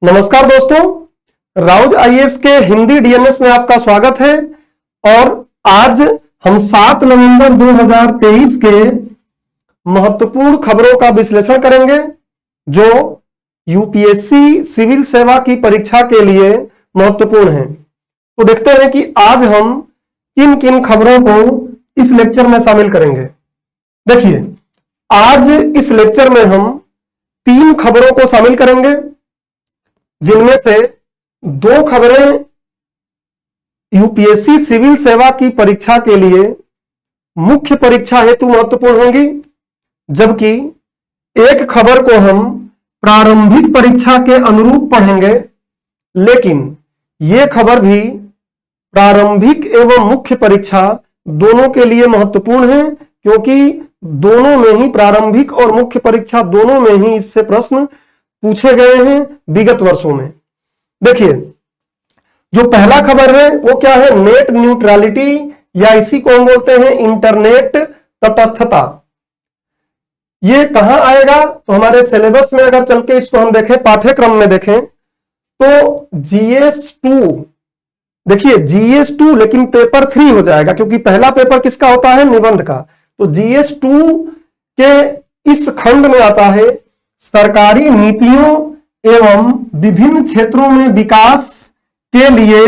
नमस्कार दोस्तों, राउज आईएएस के हिंदी डीएनएस में आपका स्वागत है। और आज हम 7 नवंबर 2023 के महत्वपूर्ण खबरों का विश्लेषण करेंगे जो यूपीएससी सिविल सेवा की परीक्षा के लिए महत्वपूर्ण है। तो देखते हैं कि आज हम किन किन खबरों को इस लेक्चर में शामिल करेंगे। देखिए, आज इस लेक्चर में हम 3 खबरों को शामिल करेंगे, जिनमें से 2 खबरें यूपीएससी सिविल सेवा की परीक्षा के लिए मुख्य परीक्षा हेतु महत्वपूर्ण होंगी, जबकि एक खबर को हम प्रारंभिक परीक्षा के अनुरूप पढ़ेंगे। लेकिन यह खबर भी प्रारंभिक एवं मुख्य परीक्षा दोनों के लिए महत्वपूर्ण है, क्योंकि दोनों में ही, प्रारंभिक और मुख्य परीक्षा दोनों में ही इससे प्रश्न पूछे गए हैं विगत वर्षों में। देखिए, जो पहला खबर है वो क्या है? नेट न्यूट्रलिटी, या इसी को हम बोलते हैं इंटरनेट तटस्थता। ये कहां आएगा? तो हमारे सिलेबस में अगर चल के इसको हम देखें, पाठ्यक्रम में देखें तो GS2, देखिए GS2 लेकिन पेपर 3 हो जाएगा, क्योंकि पहला पेपर किसका होता है? निबंध का। तो GS2 के इस खंड में आता है सरकारी नीतियों एवं विभिन्न क्षेत्रों में विकास के लिए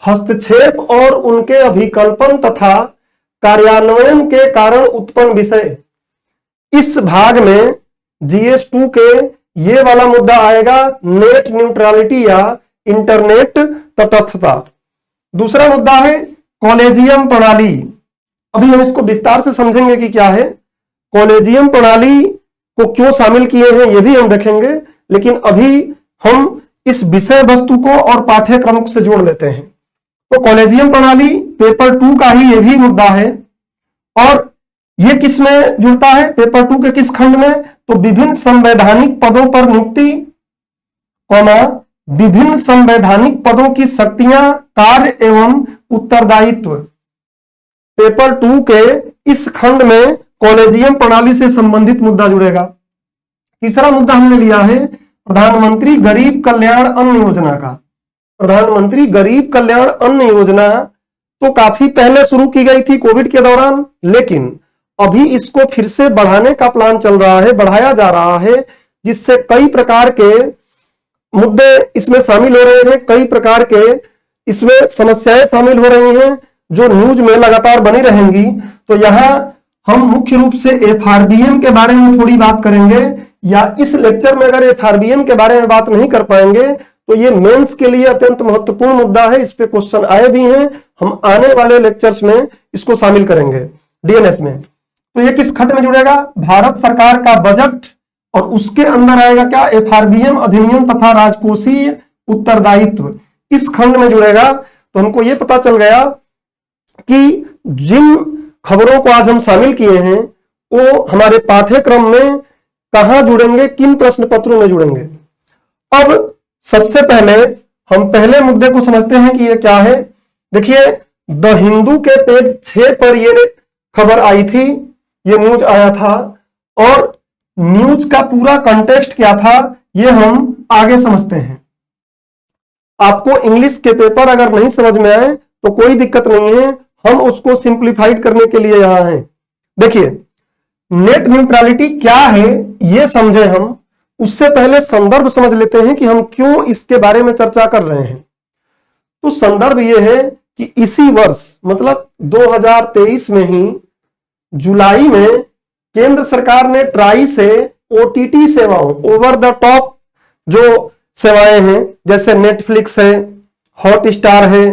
हस्तक्षेप और उनके अभिकल्पन तथा कार्यान्वयन के कारण उत्पन्न विषय। इस भाग में GS2 के ये वाला मुद्दा आएगा, नेट न्यूट्रलिटी या इंटरनेट तटस्थता। दूसरा मुद्दा है कॉलेजियम प्रणाली। अभी हम इसको विस्तार से समझेंगे कि क्या है कॉलेजियम प्रणाली, को क्यों शामिल किए हैं ये भी हम देखेंगे। लेकिन अभी हम इस विषय वस्तु को और पाठ्यक्रम से जोड़ लेते हैं। तो कॉलेजियम प्रणाली पेपर 2 का ही ये भी मुद्दा है। और ये किस में जुड़ता है? पेपर 2 के किस खंड में? तो विभिन्न संवैधानिक पदों पर नियुक्ति, विभिन्न संवैधानिक पदों की शक्तियां, कार्य एवं उत्तरदायित्व। पेपर 2 के इस खंड में कॉलेजियम प्रणाली से संबंधित मुद्दा जुड़ेगा। तीसरा मुद्दा हमने लिया है प्रधानमंत्री गरीब कल्याण अन्न योजना का। प्रधानमंत्री गरीब कल्याण अन्न योजना तो काफी पहले शुरू की गई थी कोविड के दौरान, लेकिन अभी इसको फिर से बढ़ाने का प्लान चल रहा है, बढ़ाया जा रहा है, जिससे कई प्रकार के मुद्दे इसमें शामिल हो रहे हैं, कई प्रकार के इसमें समस्याएं शामिल हो रही हैं जो न्यूज में लगातार बनी रहेंगी। तो यहां हम मुख्य रूप से FRBM के बारे में थोड़ी बात करेंगे, या इस लेक्चर में अगर FRBM के बारे में बात नहीं कर पाएंगे तो ये मेंस के लिए अत्यंत महत्वपूर्ण मुद्दा है। इस पे क्वेश्चन आए भी हैं, हम आने वाले लेक्चर्स में इसको शामिल करेंगे डीएनएस में। तो ये किस खंड में जुड़ेगा? भारत सरकार का बजट, और उसके अंदर आएगा क्या? FRBM अधिनियम तथा राजकोषीय उत्तरदायित्व, इस खंड में जुड़ेगा। तो हमको ये पता चल गया कि जिन खबरों को आज हम शामिल किए हैं वो हमारे पाठ्यक्रम में कहां जुड़ेंगे, किन प्रश्न पत्रों में जुड़ेंगे। अब सबसे पहले हम पहले मुद्दे को समझते हैं कि ये क्या है। देखिए, द हिंदू के पेज 6 पर ये खबर आई थी, ये न्यूज आया था, और न्यूज का पूरा कंटेक्स्ट क्या था ये हम आगे समझते हैं। आपको इंग्लिश के पेपर अगर नहीं समझ में आए तो कोई दिक्कत नहीं है, हम उसको सिंप्लीफाइड करने के लिए यहां हैं। देखिए, नेट न्यूट्रलिटी क्या है ये समझे हम, उससे पहले संदर्भ समझ लेते हैं कि हम क्यों इसके बारे में चर्चा कर रहे हैं। तो संदर्भ ये है कि इसी वर्ष मतलब 2023 में ही जुलाई में केंद्र सरकार ने ट्राई से OTT सेवाओं, ओवर द टॉप जो सेवाएं हैं, जैसे नेटफ्लिक्स है, हॉटस्टार है,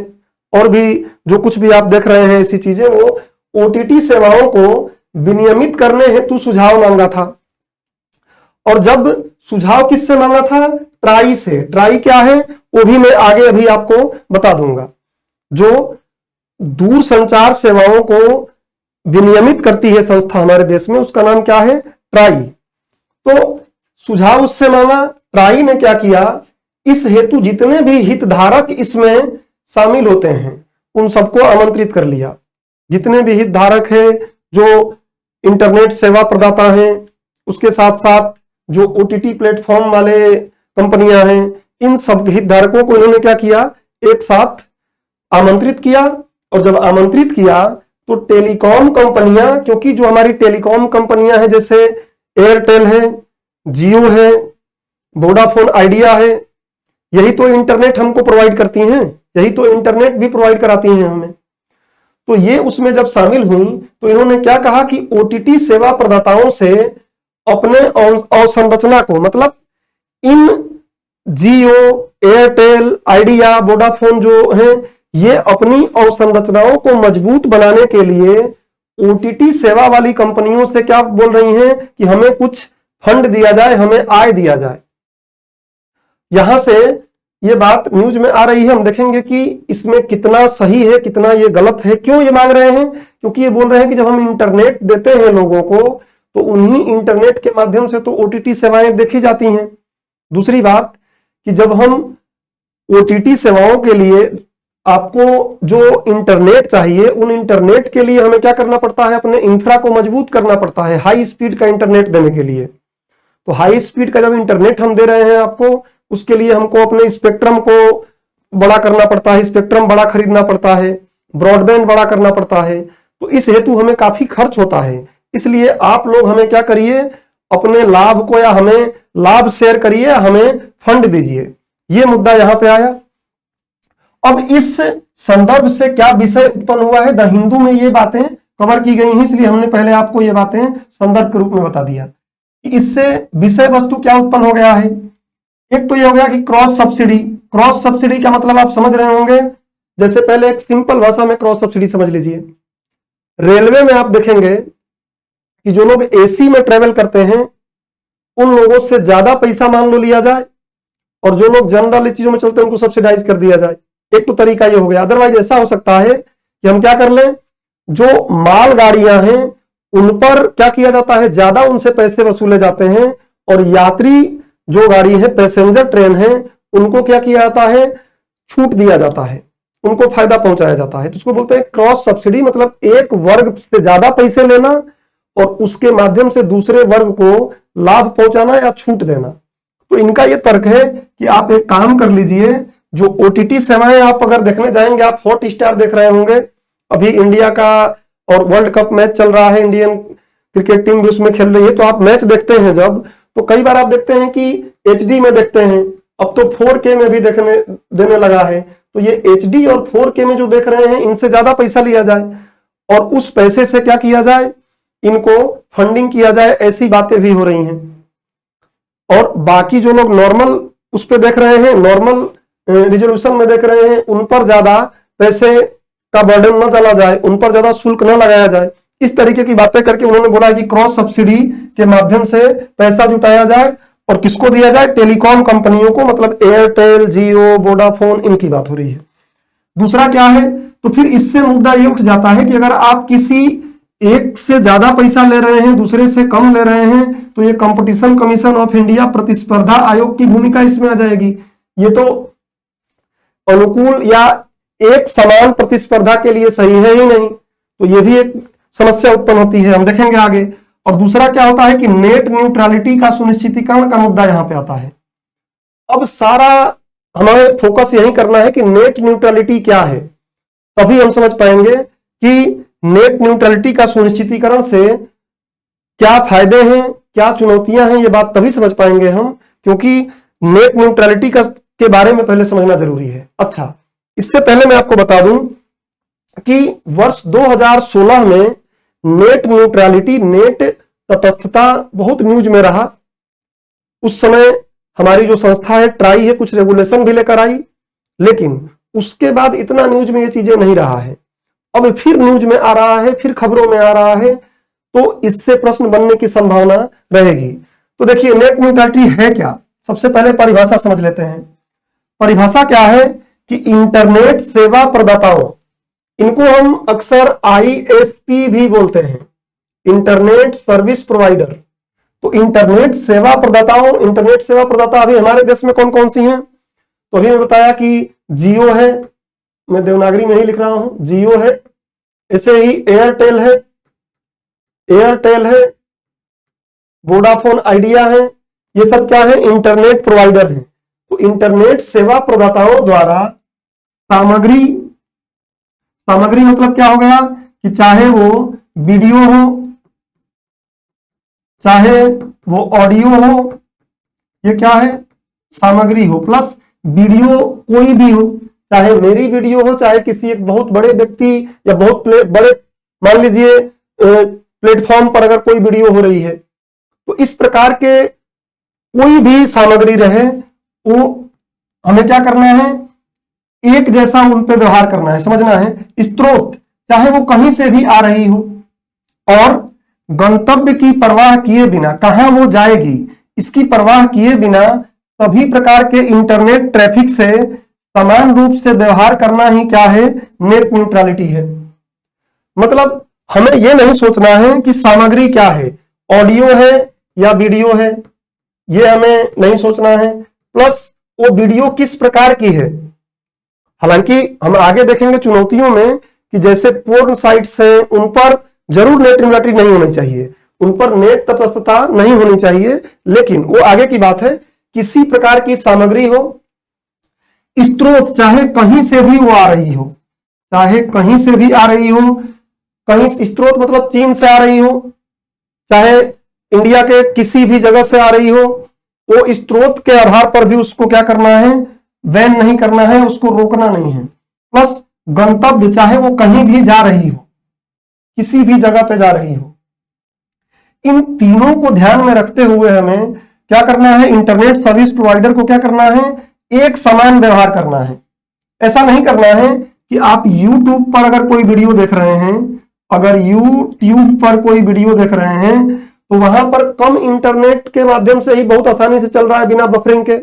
और भी जो कुछ भी आप देख रहे हैं ऐसी चीजें, वो OTT सेवाओं को विनियमित करने हेतु सुझाव मांगा था। और जब सुझाव किससे मांगा था? ट्राई से। ट्राई क्या है वो भी मैं आगे अभी आपको बता दूंगा। जो दूरसंचार सेवाओं को विनियमित करती है संस्था हमारे देश में, उसका नाम क्या है? ट्राई। तो सुझाव उससे मांगा, ट्राई ने क्या किया, इस हेतु जितने भी हितधारक इसमें शामिल होते हैं उन सबको आमंत्रित कर लिया। जितने भी हितधारक हैं, जो इंटरनेट सेवा प्रदाता हैं, उसके साथ साथ जो OTT प्लेटफॉर्म वाले कंपनियां हैं, इन सब हितधारकों को इन्होंने क्या किया, एक साथ आमंत्रित किया। और जब आमंत्रित किया तो टेलीकॉम कंपनियां, क्योंकि जो हमारी टेलीकॉम कंपनियां हैं जैसे एयरटेल है, जियो है, वोडाफोन आइडिया है, यही तो इंटरनेट हमको प्रोवाइड करती हैं, यही तो इंटरनेट भी प्रोवाइड कराती हैं हमें। तो ये उसमें जब शामिल हुई तो इन्होंने क्या कहा कि ओटीटी सेवा प्रदाताओं से अपने अवसंरचना को, मतलब इन जियो, एयरटेल, आइडिया, वोडाफोन जो है, ये अपनी अवसंरचनाओं को मजबूत बनाने के लिए ओटीटी सेवा वाली कंपनियों से क्या बोल रही हैं कि हमें कुछ फंड दिया जाए, हमें आय दिया जाए। यहां से ये बात न्यूज में आ रही है, हम देखेंगे कि इसमें कितना सही है, कितना ये गलत है। क्यों ये मांग रहे हैं? क्योंकि ये बोल रहे हैं कि जब हम इंटरनेट देते हैं लोगों को, तो उन्हीं इंटरनेट के माध्यम से तो ओटीटी सेवाएं देखी जाती हैं। दूसरी बात कि जब हम ओटीटी सेवाओं के लिए आपको जो इंटरनेट चाहिए, उन इंटरनेट के लिए हमें क्या करना पड़ता है, अपने इंफ्रा को मजबूत करना पड़ता है हाई स्पीड का इंटरनेट देने के लिए। तो हाई स्पीड का जब इंटरनेट हम दे रहे हैं आपको, उसके लिए हमको अपने स्पेक्ट्रम को बड़ा करना पड़ता है, स्पेक्ट्रम बड़ा खरीदना पड़ता है, ब्रॉडबैंड बड़ा करना पड़ता है। तो इस हेतु हमें काफी खर्च होता है। इसलिए आप लोग हमें क्या करिए, अपने लाभ को, या हमें लाभ शेयर करिए, हमें फंड दीजिए। ये मुद्दा यहां पे आया। अब इस संदर्भ से क्या विषय उत्पन्न हुआ है, द हिंदू में ये बातें कवर की गई हैं, इसलिए हमने पहले आपको ये बातें संदर्भ के रूप में बता दिया। इससे विषय वस्तु क्या उत्पन्न हो गया है। एक तो ये हो गया कि क्रॉस सब्सिडी। क्रॉस सब्सिडी का मतलब आप समझ रहे होंगे। जैसे पहले एक सिंपल भाषा में क्रॉस सब्सिडी समझ लीजिए। रेलवे में आप देखेंगे कि जो लोग एसी में ट्रेवल करते हैं, उन लोगों से ज्यादा पैसा मान लो लिया जाए, और जो लोग जनरल चीजों में चलते हैं उनको सब्सिडाइज कर दिया जाए। एक तो तरीका ये हो गया। अदरवाइज ऐसा हो सकता है कि हम क्या कर लें, जो माल गाड़ियां हैं उन पर क्या किया जाता है, ज्यादा उनसे पैसे वसूले जाते हैं, और यात्री जो गाड़ी है, पैसेंजर ट्रेन है, उनको क्या किया जाता है, छूट दिया जाता है, उनको फायदा पहुंचाया जाता है। तो उसको बोलते हैं क्रॉस सब्सिडी। मतलब एक वर्ग से ज्यादा पैसे लेना और उसके माध्यम से दूसरे वर्ग को लाभ पहुंचाना या छूट देना। तो इनका यह तर्क है कि आप एक काम कर लीजिए, जो ओटीटी सेवाएं आप अगर देखने जाएंगे, आप हॉटस्टार देख रहे होंगे, अभी इंडिया का और वर्ल्ड कप मैच चल रहा है, इंडियन क्रिकेट टीम भी उसमें खेल रही है। तो आप मैच देखते हैं जब, तो कई बार आप देखते हैं कि एचडी में देखते हैं, अब तो 4K में भी देखने देने लगा है। तो ये एचडी और 4K में जो देख रहे हैं, इनसे ज्यादा पैसा लिया जाए और उस पैसे से क्या किया जाए, इनको फंडिंग किया जाए, ऐसी बातें भी हो रही हैं। और बाकी जो लोग नॉर्मल उस पर देख रहे हैं, नॉर्मल रिजोल्यूशन में देख रहे हैं, उन पर ज्यादा पैसे का बर्डन न डाला जाए, उन पर ज्यादा शुल्क न लगाया जाए। इस तरीके की बातें करके उन्होंने बोला कि क्रॉस सब्सिडी के माध्यम से पैसा जुटाया जाए, और किसको दिया जाए, टेलीकॉम कंपनियों को, मतलब एयरटेल, जियो, वोडाफोन, इनकी बात हो रही है। दूसरा क्या है, तो फिर इससे मुद्दा ये उठ जाता है कि अगर आप किसी एक से ज्यादा पैसा ले रहे हैं, दूसरे से कम ले रहे हैं, तो ये कंपटीशन कमीशन ऑफ इंडिया, प्रतिस्पर्धा आयोग की भूमिका इसमें आ जाएगी। ये तो अनुकूल या एक समान प्रतिस्पर्धा के लिए सही है ही नहीं, तो ये भी एक समस्या उत्पन्न होती है, हम देखेंगे आगे। और दूसरा क्या होता है कि नेट न्यूट्रलिटी का सुनिश्चितीकरण का मुद्दा यहां पे आता है। अब सारा हमें फोकस यही करना है कि नेट न्यूट्रलिटी क्या है, तभी हम समझ पाएंगे कि नेट न्यूट्रलिटी का सुनिश्चितीकरण से क्या फायदे हैं, क्या चुनौतियां हैं, ये बात तभी समझ पाएंगे हम, क्योंकि नेट न्यूट्रलिटी के बारे में पहले समझना जरूरी है। अच्छा, इससे पहले मैं आपको बता दूं कि वर्ष 2016 में नेट न्यूट्रलिटी, नेट तटस्थता बहुत न्यूज में रहा। उस समय हमारी जो संस्था है ट्राई है, कुछ रेगुलेशन भी लेकर आई, लेकिन उसके बाद इतना न्यूज में ये चीजें नहीं रहा है। अब फिर न्यूज में आ रहा है, फिर खबरों में आ रहा है, तो इससे प्रश्न बनने की संभावना रहेगी। तो देखिए, नेट न्यूट्रलिटी है क्या, सबसे पहले परिभाषा समझ लेते हैं। परिभाषा क्या है कि इंटरनेट सेवा प्रदाताओं, इनको हम अक्सर ISP भी बोलते हैं, इंटरनेट सर्विस प्रोवाइडर। तो इंटरनेट सेवा प्रदाताओं, इंटरनेट सेवा प्रदाता अभी हमारे देश में कौन कौन सी हैं, तो अभी मैं बताया कि जियो है, मैं देवनागरी में ही लिख रहा हूं, जियो है, ऐसे ही एयरटेल है, वोडाफोन आइडिया है, ये सब क्या है, इंटरनेट प्रोवाइडर है। तो इंटरनेट सेवा प्रदाताओं द्वारा सामग्री, सामग्री मतलब क्या हो गया कि चाहे वो वीडियो हो, चाहे वो ऑडियो हो, ये क्या है, सामग्री हो, प्लस वीडियो कोई भी हो, चाहे मेरी वीडियो हो, चाहे किसी एक बहुत बड़े व्यक्ति या बहुत बड़े, मान लीजिए प्लेटफॉर्म पर अगर कोई वीडियो हो रही है, तो इस प्रकार के कोई भी सामग्री रहे, वो हमें क्या करना है, एक जैसा उन पे व्यवहार करना है, समझना है। स्रोत चाहे वो कहीं से भी आ रही हो, और गंतव्य की परवाह किए बिना, कहां वो जाएगी इसकी परवाह किए बिना सभी प्रकार के इंटरनेट ट्रैफिक से समान रूप से व्यवहार करना ही क्या है, नेट न्यूट्रलिटी है। मतलब हमें यह नहीं सोचना है कि सामग्री क्या है, ऑडियो है या वीडियो है, यह हमें नहीं सोचना है, प्लस वो वीडियो किस प्रकार की है। हालांकि हम आगे देखेंगे चुनौतियों में कि जैसे पोर्न साइट्स हैं, उन पर जरूर नेट न्यूट्रलिटी नहीं होनी चाहिए, उन पर नेट तटस्थता नहीं होनी चाहिए, लेकिन वो आगे की बात है। किसी प्रकार की सामग्री हो, स्रोत चाहे कहीं से भी वो आ रही हो, चाहे कहीं से भी आ रही हो, कहीं स्रोत मतलब चीन से आ रही हो, चाहे इंडिया के किसी भी जगह से आ रही हो, वो स्रोत के आधार पर भी उसको क्या करना है, बैन नहीं करना है, उसको रोकना नहीं है। प्लस गंतव्य चाहे वो कहीं भी जा रही हो, किसी भी जगह पे जा रही हो, इन तीनों को ध्यान में रखते हुए हमें क्या करना है, इंटरनेट सर्विस प्रोवाइडर को क्या करना है, एक समान व्यवहार करना है। ऐसा नहीं करना है कि आप YouTube पर अगर कोई वीडियो देख रहे हैं, अगर YouTube पर कोई वीडियो देख रहे हैं, तो वहां पर कम इंटरनेट के माध्यम से ही बहुत आसानी से चल रहा है बिना बफरिंग के,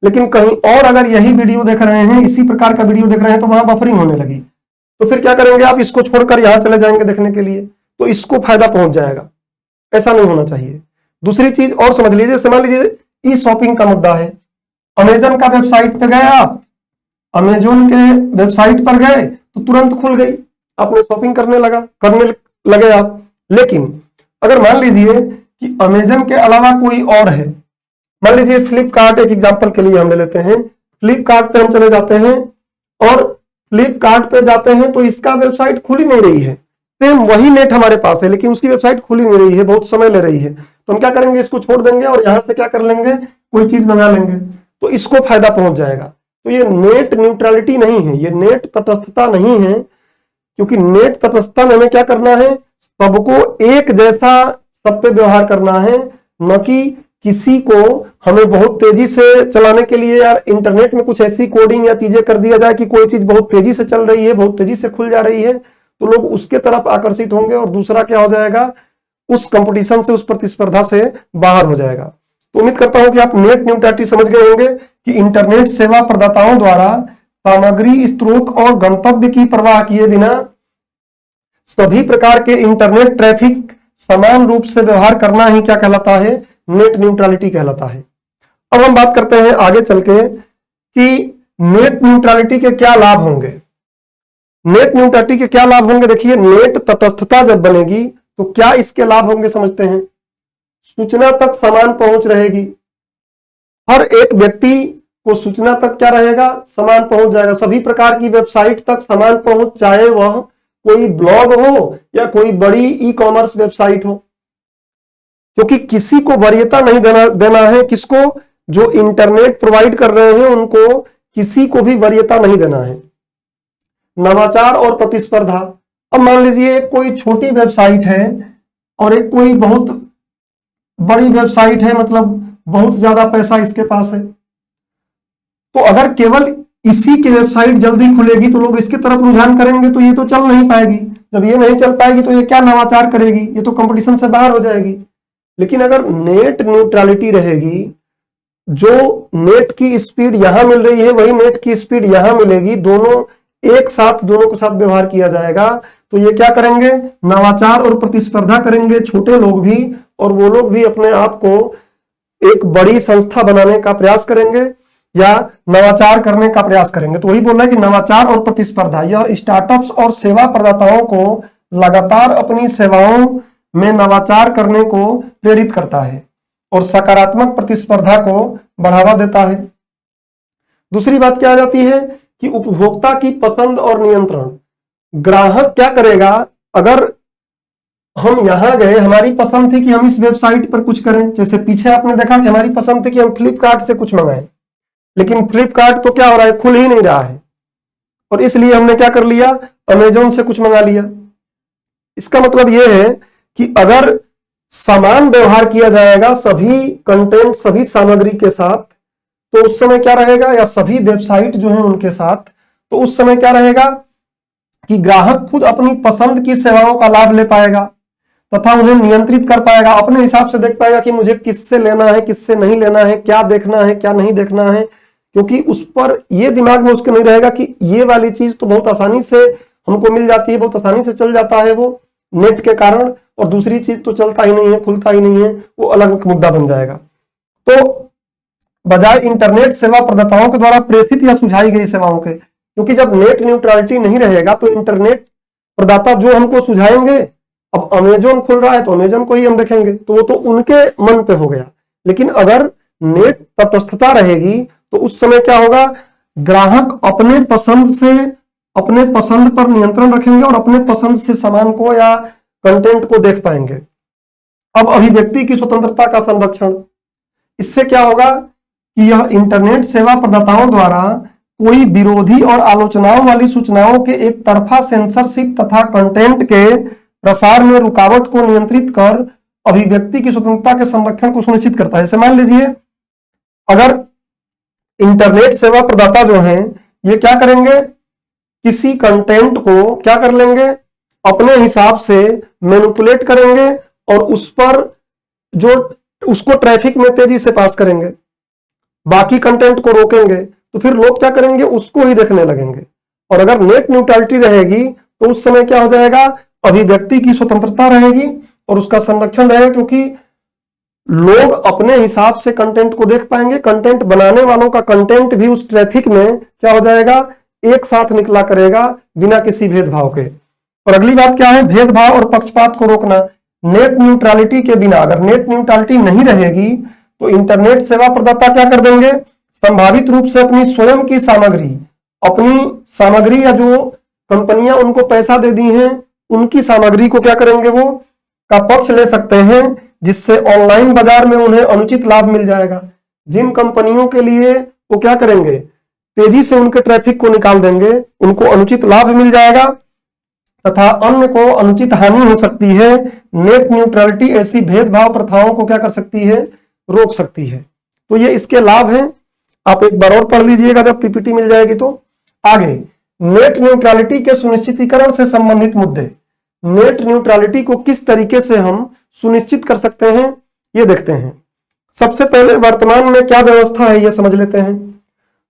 लेकिन कहीं और अगर यही वीडियो देख रहे हैं, इसी प्रकार का वीडियो देख रहे हैं, तो वहां बफरिंग होने लगी, तो फिर क्या करेंगे आप, इसको छोड़कर यहां चले जाएंगे देखने के लिए, तो इसको फायदा पहुंच जाएगा। ऐसा नहीं होना चाहिए। दूसरी चीज और समझ लीजिए, समझ लीजिए ई शॉपिंग का मुद्दा है। अमेजन का वेबसाइट पे गए आप, अमेजोन के वेबसाइट पर गए तो तुरंत खुल गई, आपने शॉपिंग करने लगे आप। लेकिन अगर मान लीजिए कि अमेजन के अलावा कोई और है, मान लीजिए फ्लिपकार्ट, एक एग्जांपल के लिए हम ले लेते हैं, फ्लिपकार्ट पे हम चले जाते हैं और फ्लिपकार्ट पे जाते हैं तो इसका वेबसाइट खुल ही नहीं रही है, सेम वही नेट हमारे पास है लेकिन उसकी वेबसाइट खुल ही नहीं रही है, बहुत समय ले रही है, तो हम क्या करेंगे, इसको छोड़ देंगे और यहां से क्या कर लेंगे, कोई चीज मंगा लेंगे, तो इसको फायदा पहुंच जाएगा। तो ये नेट न्यूट्रलिटी नहीं है, ये नेट तटस्थता नहीं है, क्योंकि नेट तटस्थता में हमें क्या करना है, सबको एक जैसा सब पे व्यवहार करना है, न कि किसी को हमें बहुत तेजी से चलाने के लिए यार इंटरनेट में कुछ ऐसी कोडिंग या चीजें कर दिया जाए कि कोई चीज बहुत तेजी से चल रही है, बहुत तेजी से खुल जा रही है, तो लोग उसके तरफ आकर्षित होंगे और दूसरा क्या हो जाएगा, उस कंपटीशन से, उस प्रतिस्पर्धा से बाहर हो जाएगा। तो उम्मीद करता हूं कि आप नेट न्यूट्रलिटी समझ गए होंगे कि इंटरनेट सेवा प्रदाताओं द्वारा सामग्री, स्रोत और गंतव्य की परवाह किए बिना सभी प्रकार के इंटरनेट ट्रैफिक समान रूप से व्यवहार करना ही क्या कहलाता है, नेट न्यूट्रलिटी कहलाता है। अब हम बात करते हैं आगे चल के कि नेट न्यूट्रलिटी के क्या लाभ होंगे। नेट न्यूट्रलिटी के क्या लाभ होंगे, देखिए, नेट तटस्थता जब बनेगी तो क्या इसके लाभ होंगे समझते हैं। सूचना तक समान पहुंच रहेगी, हर एक व्यक्ति को सूचना तक क्या रहेगा, समान पहुंच जाएगा, सभी प्रकार की वेबसाइट तक समान पहुंच, चाहे वह कोई ब्लॉग हो या कोई बड़ी ई कॉमर्स वेबसाइट हो, क्योंकि किसी को वरीयता नहीं देना है, किसको, जो इंटरनेट प्रोवाइड कर रहे हैं उनको किसी को भी वरीयता नहीं देना है। नवाचार और प्रतिस्पर्धा, अब मान लीजिए कोई छोटी वेबसाइट है और एक कोई बहुत बड़ी वेबसाइट है, मतलब बहुत ज्यादा पैसा इसके पास है, तो अगर केवल इसी की वेबसाइट जल्दी खुलेगी तो लोग इसकी तरफ रुझान करेंगे, तो ये तो चल नहीं पाएगी। जब ये नहीं चल पाएगी तो ये क्या नवाचार करेगी, ये तो कंपटीशन से बाहर हो जाएगी। लेकिन अगर नेट न्यूट्रलिटी रहेगी, जो नेट की स्पीड यहां मिल रही है वही नेट की स्पीड यहां मिलेगी, दोनों एक साथ, दोनों के साथ व्यवहार किया जाएगा, तो ये क्या करेंगे, नवाचार और प्रतिस्पर्धा करेंगे, छोटे लोग भी, और वो लोग भी अपने आप को एक बड़ी संस्था बनाने का प्रयास करेंगे या नवाचार करने का प्रयास करेंगे। तो वही बोल रहा है कि नवाचार और प्रतिस्पर्धा, यह स्टार्टअप्स और सेवा प्रदाताओं को लगातार अपनी सेवाओं में नवाचार करने को प्रेरित करता है और सकारात्मक प्रतिस्पर्धा को बढ़ावा देता है। दूसरी बात क्या आ जाती है कि उपभोक्ता की पसंद और नियंत्रण। ग्राहक क्या करेगा, अगर हम यहां गए, हमारी पसंद थी कि हम इस वेबसाइट पर कुछ करें, जैसे पीछे आपने देखा कि हमारी पसंद थी कि हम फ्लिपकार्ट से कुछ मंगाएं, लेकिन फ्लिपकार्ट तो क्या हो रहा है, खुल ही नहीं रहा है, और इसलिए हमने क्या कर लिया, अमेजोन से कुछ मंगा लिया। इसका मतलब यह है कि अगर समान व्यवहार किया जाएगा सभी कंटेंट, सभी सामग्री के साथ, तो उस समय क्या रहेगा, या सभी वेबसाइट जो है उनके साथ, तो उस समय क्या रहेगा कि ग्राहक खुद अपनी पसंद की सेवाओं का लाभ ले पाएगा तथा उन्हें नियंत्रित कर पाएगा, अपने हिसाब से देख पाएगा कि मुझे किससे लेना है, किससे नहीं लेना है, क्या देखना है, क्या नहीं देखना है, क्योंकि उस पर यह दिमाग में उसके नहीं रहेगा कि ये वाली चीज तो बहुत आसानी से हमको मिल जाती है, बहुत आसानी से चल जाता है वो नेट के कारण, और दूसरी चीज तो चलता ही नहीं है, खुलता ही नहीं है, वो अलग मुद्दा बन जाएगा। तो बजाय इंटरनेट सेवा प्रदाताओं के द्वारा प्रेषित या सुझाई गई सेवाओं के, क्योंकि जब नेट न्यूट्रलिटी नहीं रहेगा तो इंटरनेट प्रदाता जो हमको सुझाएंगे, अब अमेजोन खुल रहा है तो अमेजोन को ही हम देखेंगे, तो वो तो उनके मन पे हो गया। लेकिन अगर नेट तटस्थता रहेगी तो उस समय क्या होगा, ग्राहक अपने पसंद से, अपने पसंद पर नियंत्रण रखेंगे और अपने पसंद से सामान को या कंटेंट को देख पाएंगे। अब अभिव्यक्ति की स्वतंत्रता का संरक्षण, इससे क्या होगा कि यह इंटरनेट सेवा प्रदाताओं द्वारा कोई विरोधी और आलोचनाओं वाली सूचनाओं के एक तरफा सेंसरशिप तथा कंटेंट के प्रसार में रुकावट को नियंत्रित कर अभिव्यक्ति की स्वतंत्रता के संरक्षण को सुनिश्चित करता है। जैसे मान लीजिए, अगर इंटरनेट सेवा प्रदाता जो हैं ये क्या करेंगे, किसी कंटेंट को क्या कर लेंगे, अपने हिसाब से मैनिपुलेट करेंगे और उस पर जो उसको ट्रैफिक में तेजी से पास करेंगे, बाकी कंटेंट को रोकेंगे, तो फिर लोग क्या करेंगे, उसको ही देखने लगेंगे। और अगर नेट न्यूट्रलिटी रहेगी तो उस समय क्या हो जाएगा, अभिव्यक्ति की स्वतंत्रता रहेगी और उसका संरक्षण रहेगा, क्योंकि लोग अपने हिसाब से कंटेंट को देख पाएंगे, कंटेंट बनाने वालों का कंटेंट भी उस ट्रैफिक में क्या हो जाएगा, एक साथ निकला करेगा बिना किसी भेदभाव के। और अगली बात क्या है, भेदभाव और पक्षपात को रोकना। नेट न्यूट्रलिटी के बिना, अगर नेट न्यूट्रलिटी नहीं रहेगी तो इंटरनेट सेवा प्रदाता क्या कर देंगे, संभावित रूप से अपनी स्वयं की सामग्री, अपनी सामग्री या जो कंपनियां उनको पैसा दे दी हैं उनकी सामग्री को क्या करेंगे, वो का पक्ष ले सकते हैं, जिससे ऑनलाइन बाजार में उन्हें अनुचित लाभ मिल जाएगा। जिन कंपनियों के लिए वो क्या करेंगे, तेजी से उनके ट्रैफिक को निकाल देंगे, उनको अनुचित लाभ मिल जाएगा तथा अन्य को अनुचित हानि हो सकती है। नेट न्यूट्रलिटी ऐसी भेदभाव प्रथाओं को क्या कर सकती है, रोक सकती है। तो ये इसके लाभ हैं, आप एक बार और पढ़ लीजिएगा जब पीपीटी मिल जाएगी तो। आगे, नेट न्यूट्रलिटी के सुनिश्चितीकरण से संबंधित मुद्दे। नेट न्यूट्रलिटी को किस तरीके से हम सुनिश्चित कर सकते हैं ये देखते हैं। सबसे पहले वर्तमान में क्या व्यवस्था है ये समझ लेते हैं।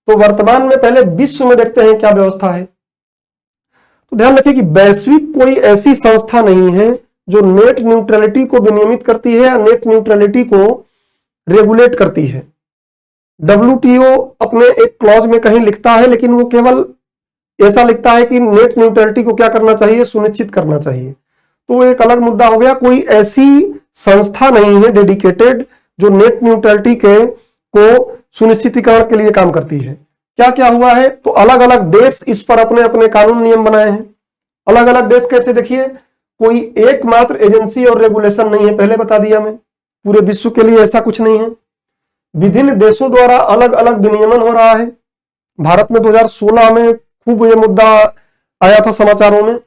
तो वर्तमान में पहले विश्व में देखते हैं क्या व्यवस्था है। तो ध्यान रखिए कि वैश्विक कोई ऐसी संस्था नहीं है जो नेट न्यूट्रलिटी को विनियमित करती है या नेट न्यूट्रलिटी को रेगुलेट करती है। WTO अपने एक क्लॉज में कहीं लिखता है, लेकिन वो केवल ऐसा लिखता है कि नेट न्यूट्रलिटी को क्या करना चाहिए, सुनिश्चित करना चाहिए। तो एक अलग मुद्दा हो गया, कोई ऐसी संस्था नहीं है डेडिकेटेड जो नेट न्यूट्रलिटी के को सुनिश्चितीकरण के लिए काम करती है। क्या क्या हुआ है, तो अलग अलग देश इस पर अपने अपने कानून नियम बनाए हैं। अलग अलग देश कैसे, देखिए, कोई एकमात्र एजेंसी और रेगुलेशन नहीं है, पहले बता दिया मैं, पूरे विश्व के लिए ऐसा कुछ नहीं है। विभिन्न देशों द्वारा अलग अलग विनियमन हो रहा है। भारत में 2016 में खूब ये मुद्दा आया था समाचारों में।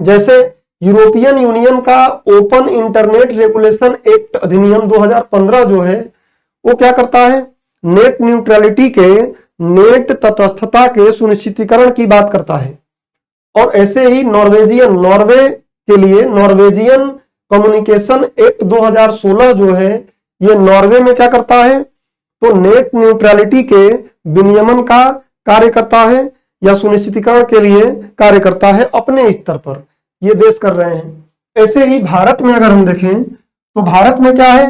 जैसे यूरोपियन यूनियन का ओपन इंटरनेट रेगुलेशन एक्ट अधिनियम 2015 जो है वो क्या करता है, नेट न्यूट्रलिटी के, नेट तटस्थता के सुनिश्चितीकरण की बात करता है। और ऐसे ही नॉर्वे के लिए नॉर्वेजियन कम्युनिकेशन एक्ट 2016 जो है ये नॉर्वे में क्या करता है, तो नेट न्यूट्रलिटी के विनियमन का कार्य करता है या सुनिश्चितीकरण के लिए कार्य करता है अपने स्तर पर, ये देश कर रहे हैं। ऐसे ही भारत में अगर हम देखें तो भारत में क्या है,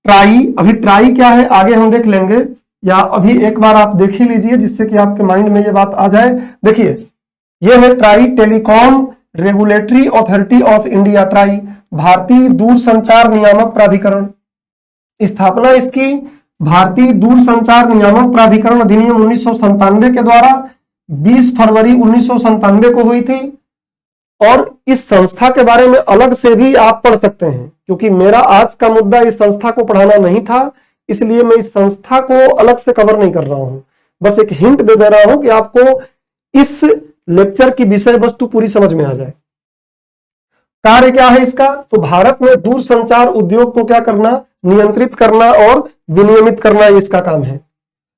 ट्राई, अभी ट्राई क्या है आगे हम देख लेंगे, या अभी एक बार आप देख ही लीजिए जिससे कि आपके माइंड में ये बात आ जाए। देखिए, ये है try, telecom regulatory authority of India, try, भारतीय दूरसंचार नियामक प्राधिकरण। स्थापना इसकी भारतीय दूरसंचार नियामक प्राधिकरण अधिनियम 1997 के द्वारा 20 फरवरी 1997 को हुई थी। और इस संस्था के बारे में अलग से भी आप पढ़ सकते हैं, क्योंकि मेरा आज का मुद्दा इस संस्था को पढ़ाना नहीं था, इसलिए मैं इस संस्था को अलग से कवर नहीं कर रहा हूं। बस एक हिंट दे दे रहा हूं कि आपको इस लेक्चर की विषय वस्तु पूरी समझ में आ जाए। कार्य क्या है इसका? तो भारत में दूरसंचार उद्योग को क्या करना? नियंत्रित करना और विनियमित करना, इसका काम है।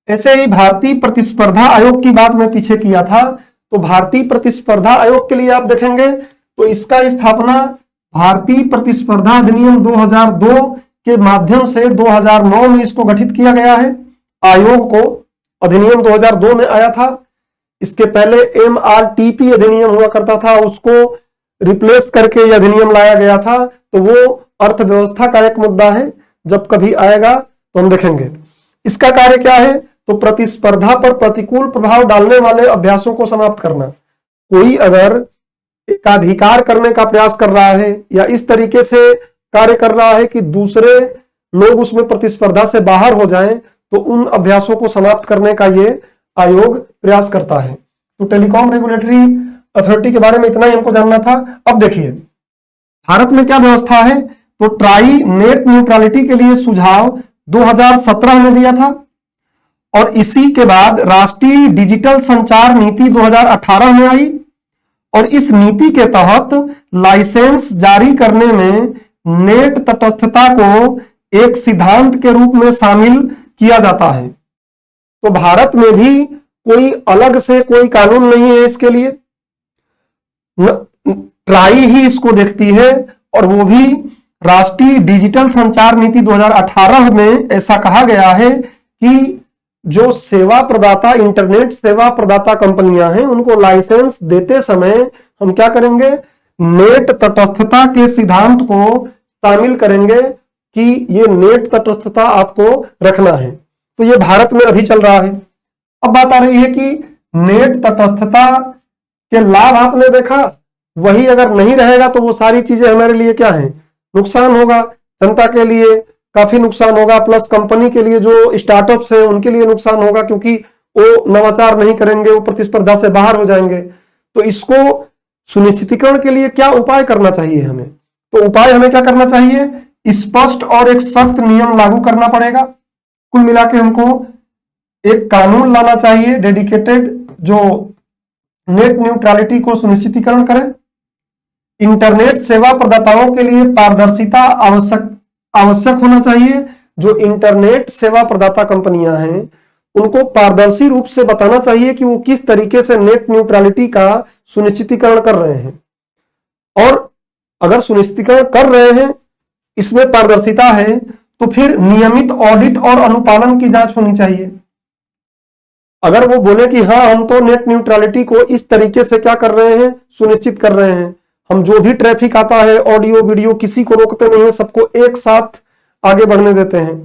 ऐसे ही भारतीय प्रतिस्पर्धा आयोग की बात मैं पीछे किया था, तो भारतीय प्रतिस्पर्धा आयोग के लिए आप देखेंगे तो इसका स्थापना भारतीय प्रतिस्पर्धा अधिनियम 2002 के माध्यम से 2009 में इसको गठित किया गया है। आयोग को अधिनियम 2002 में आया था। इसके पहले MRTP अधिनियम हुआ करता था, उसको रिप्लेस करके यह अधिनियम लाया गया था। तो वो अर्थव्यवस्था का एक मुद्दा है, जब कभी आएगा तो हम देखेंगे। इसका कार्य क्या है? तो प्रतिस्पर्धा पर प्रतिकूल प्रभाव डालने वाले अभ्यासों को समाप्त करना। कोई अगर एकाधिकार करने का प्रयास कर रहा है या इस तरीके से कार्य कर रहा है कि दूसरे लोग उसमें प्रतिस्पर्धा से बाहर हो जाएं, तो उन अभ्यासों को समाप्त करने का ये आयोग प्रयास करता है। तो टेलीकॉम रेगुलेटरी अथॉरिटी के बारे में इतना ही हमको जानना था। अब देखिए भारत में क्या व्यवस्था है। तो ट्राई नेट न्यूट्रलिटी के लिए सुझाव 2017 में दिया था, और इसी के बाद राष्ट्रीय डिजिटल संचार नीति 2018 में आई, और इस नीति के तहत लाइसेंस जारी करने में नेट तटस्थता को एक सिद्धांत के रूप में शामिल किया जाता है। तो भारत में भी कोई अलग से कोई कानून नहीं है इसके लिए, ट्राई ही इसको देखती है, और वो भी राष्ट्रीय डिजिटल संचार नीति 2018 में ऐसा कहा गया है कि जो सेवा प्रदाता, इंटरनेट सेवा प्रदाता कंपनियां हैं, उनको लाइसेंस देते समय हम क्या करेंगे? नेट तटस्थता के सिद्धांत को शामिल करेंगे कि ये नेट तटस्थता आपको रखना है। तो ये भारत में अभी चल रहा है। अब बात आ रही है कि नेट तटस्थता के लाभ आपने देखा, वही अगर नहीं रहेगा तो वो सारी चीजें हमारे लिए क्या है? नुकसान होगा। जनता के लिए काफी नुकसान होगा, प्लस कंपनी के लिए जो स्टार्टअप्स हैं उनके लिए नुकसान होगा, क्योंकि वो नवाचार नहीं करेंगे, वो प्रतिस्पर्धा से बाहर हो जाएंगे। तो इसको सुनिश्चितीकरण के लिए क्या उपाय करना चाहिए हमें? तो उपाय हमें क्या करना चाहिए? स्पष्ट और एक सख्त नियम लागू करना पड़ेगा। कुल मिला के हमको एक कानून लाना चाहिए डेडिकेटेड, जो नेट न्यूट्रलिटी को सुनिश्चितीकरण करे। इंटरनेट सेवा प्रदाताओं के लिए पारदर्शिता आवश्यक होना चाहिए। जो इंटरनेट सेवा प्रदाता कंपनियां हैं उनको पारदर्शी रूप से बताना चाहिए कि वो किस तरीके से नेट न्यूट्रलिटी का सुनिश्चितीकरण कर रहे हैं, और अगर सुनिश्चितीकरण कर रहे हैं, इसमें पारदर्शिता है, तो फिर नियमित ऑडिट और अनुपालन की जांच होनी चाहिए। अगर वो बोले कि हाँ हम तो नेट न्यूट्रलिटी को इस तरीके से क्या कर रहे हैं? सुनिश्चित कर रहे हैं, हम जो भी ट्रैफिक आता है ऑडियो वीडियो किसी को रोकते नहीं है, सबको एक साथ आगे बढ़ने देते हैं।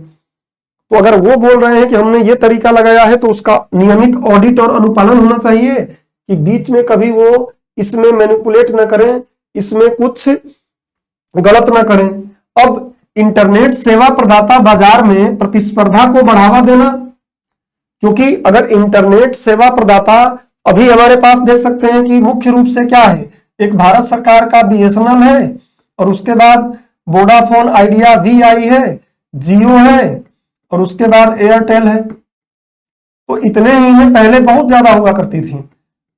तो अगर वो बोल रहे हैं कि हमने ये तरीका लगाया है, तो उसका नियमित ऑडिट और अनुपालन होना चाहिए कि बीच में कभी वो इसमें मैनिपुलेट ना करें, इसमें कुछ गलत ना करें। अब इंटरनेट सेवा प्रदाता बाजार में प्रतिस्पर्धा को बढ़ावा देना, क्योंकि अगर इंटरनेट सेवा प्रदाता, अभी हमारे पास देख सकते हैं कि मुख्य रूप से क्या है? एक भारत सरकार का BSNL है, और उसके बाद वोडाफोन आइडिया VI है, जियो है, और उसके बाद एयरटेल है। तो इतने ही हैं, पहले बहुत ज्यादा हुआ करती थी।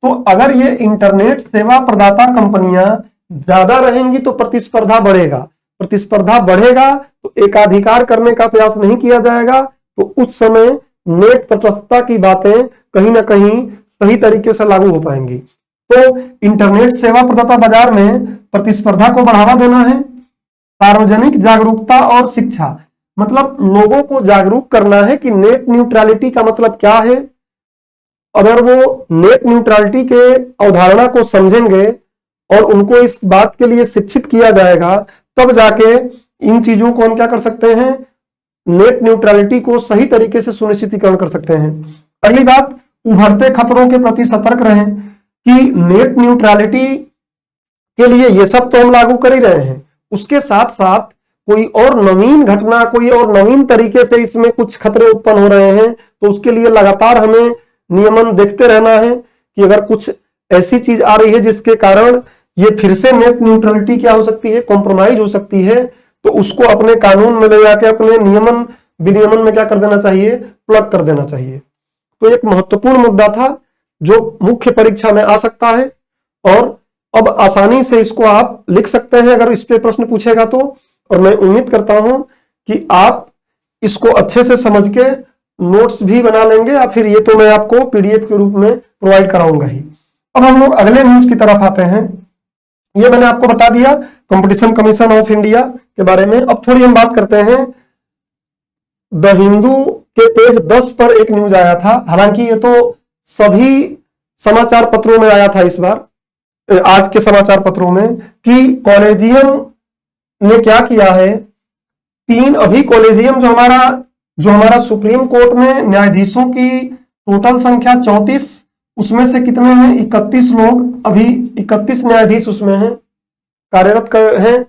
तो अगर ये इंटरनेट सेवा प्रदाता कंपनियां ज्यादा रहेंगी तो प्रतिस्पर्धा बढ़ेगा, प्रतिस्पर्धा बढ़ेगा तो एकाधिकार करने का प्रयास नहीं किया जाएगा, तो उस समय नेट तटस्थता की बातें कहीं ना कहीं सही तरीके से लागू हो पाएंगी। तो इंटरनेट सेवा प्रदाता बाजार में प्रतिस्पर्धा को बढ़ावा देना है। सार्वजनिक जागरूकता और शिक्षा, मतलब लोगों को जागरूक करना है कि नेट न्यूट्रलिटी का मतलब क्या है। अगर वो नेट न्यूट्रलिटी के अवधारणा को समझेंगे और उनको इस बात के लिए शिक्षित किया जाएगा, तब जाके इन चीजों को हम क्या कर सकते हैं? नेट न्यूट्रलिटी को सही तरीके से सुनिश्चितीकरण कर सकते हैं। पहली बात, उभरते खतरों के प्रति सतर्क रहें कि नेट न्यूट्रलिटी के लिए ये सब तो हम लागू कर ही रहे हैं, उसके साथ साथ कोई और नवीन घटना, कोई और नवीन तरीके से इसमें कुछ खतरे उत्पन्न हो रहे हैं, तो उसके लिए लगातार हमें नियमन देखते रहना है कि अगर कुछ ऐसी चीज आ रही है जिसके कारण ये फिर से नेट न्यूट्रलिटी क्या हो सकती है, कॉम्प्रोमाइज हो सकती है, तो उसको अपने कानून में ले जाके अपने नियमन विनियमन में क्या कर देना चाहिए, प्लग कर देना चाहिए। तो एक महत्वपूर्ण मुद्दा था जो मुख्य परीक्षा में आ सकता है, और अब आसानी से इसको आप लिख सकते हैं अगर इस पे प्रश्न पूछेगा तो। और मैं उम्मीद करता हूं कि आप इसको अच्छे से समझ के नोट्स भी बना लेंगे, या फिर ये तो मैं आपको पीडीएफ के रूप में प्रोवाइड कराऊंगा ही। अब हम लोग अगले न्यूज की तरफ आते हैं। ये मैंने आपको बता दिया कंपटीशन कमीशन ऑफ इंडिया के बारे में। अब थोड़ी हम बात करते हैं, द हिंदू के पेज 10 पर एक न्यूज आया था, हालांकि ये तो सभी समाचार पत्रों में आया था इस बार, आज के समाचार पत्रों में, कि कॉलेजियम ने क्या किया है, अभी कॉलेजियम जो हमारा सुप्रीम कोर्ट में न्यायाधीशों की टोटल संख्या 34, उसमें से कितने हैं, 31 लोग, अभी 31 न्यायाधीश उसमें हैं, कार्यरत हैं,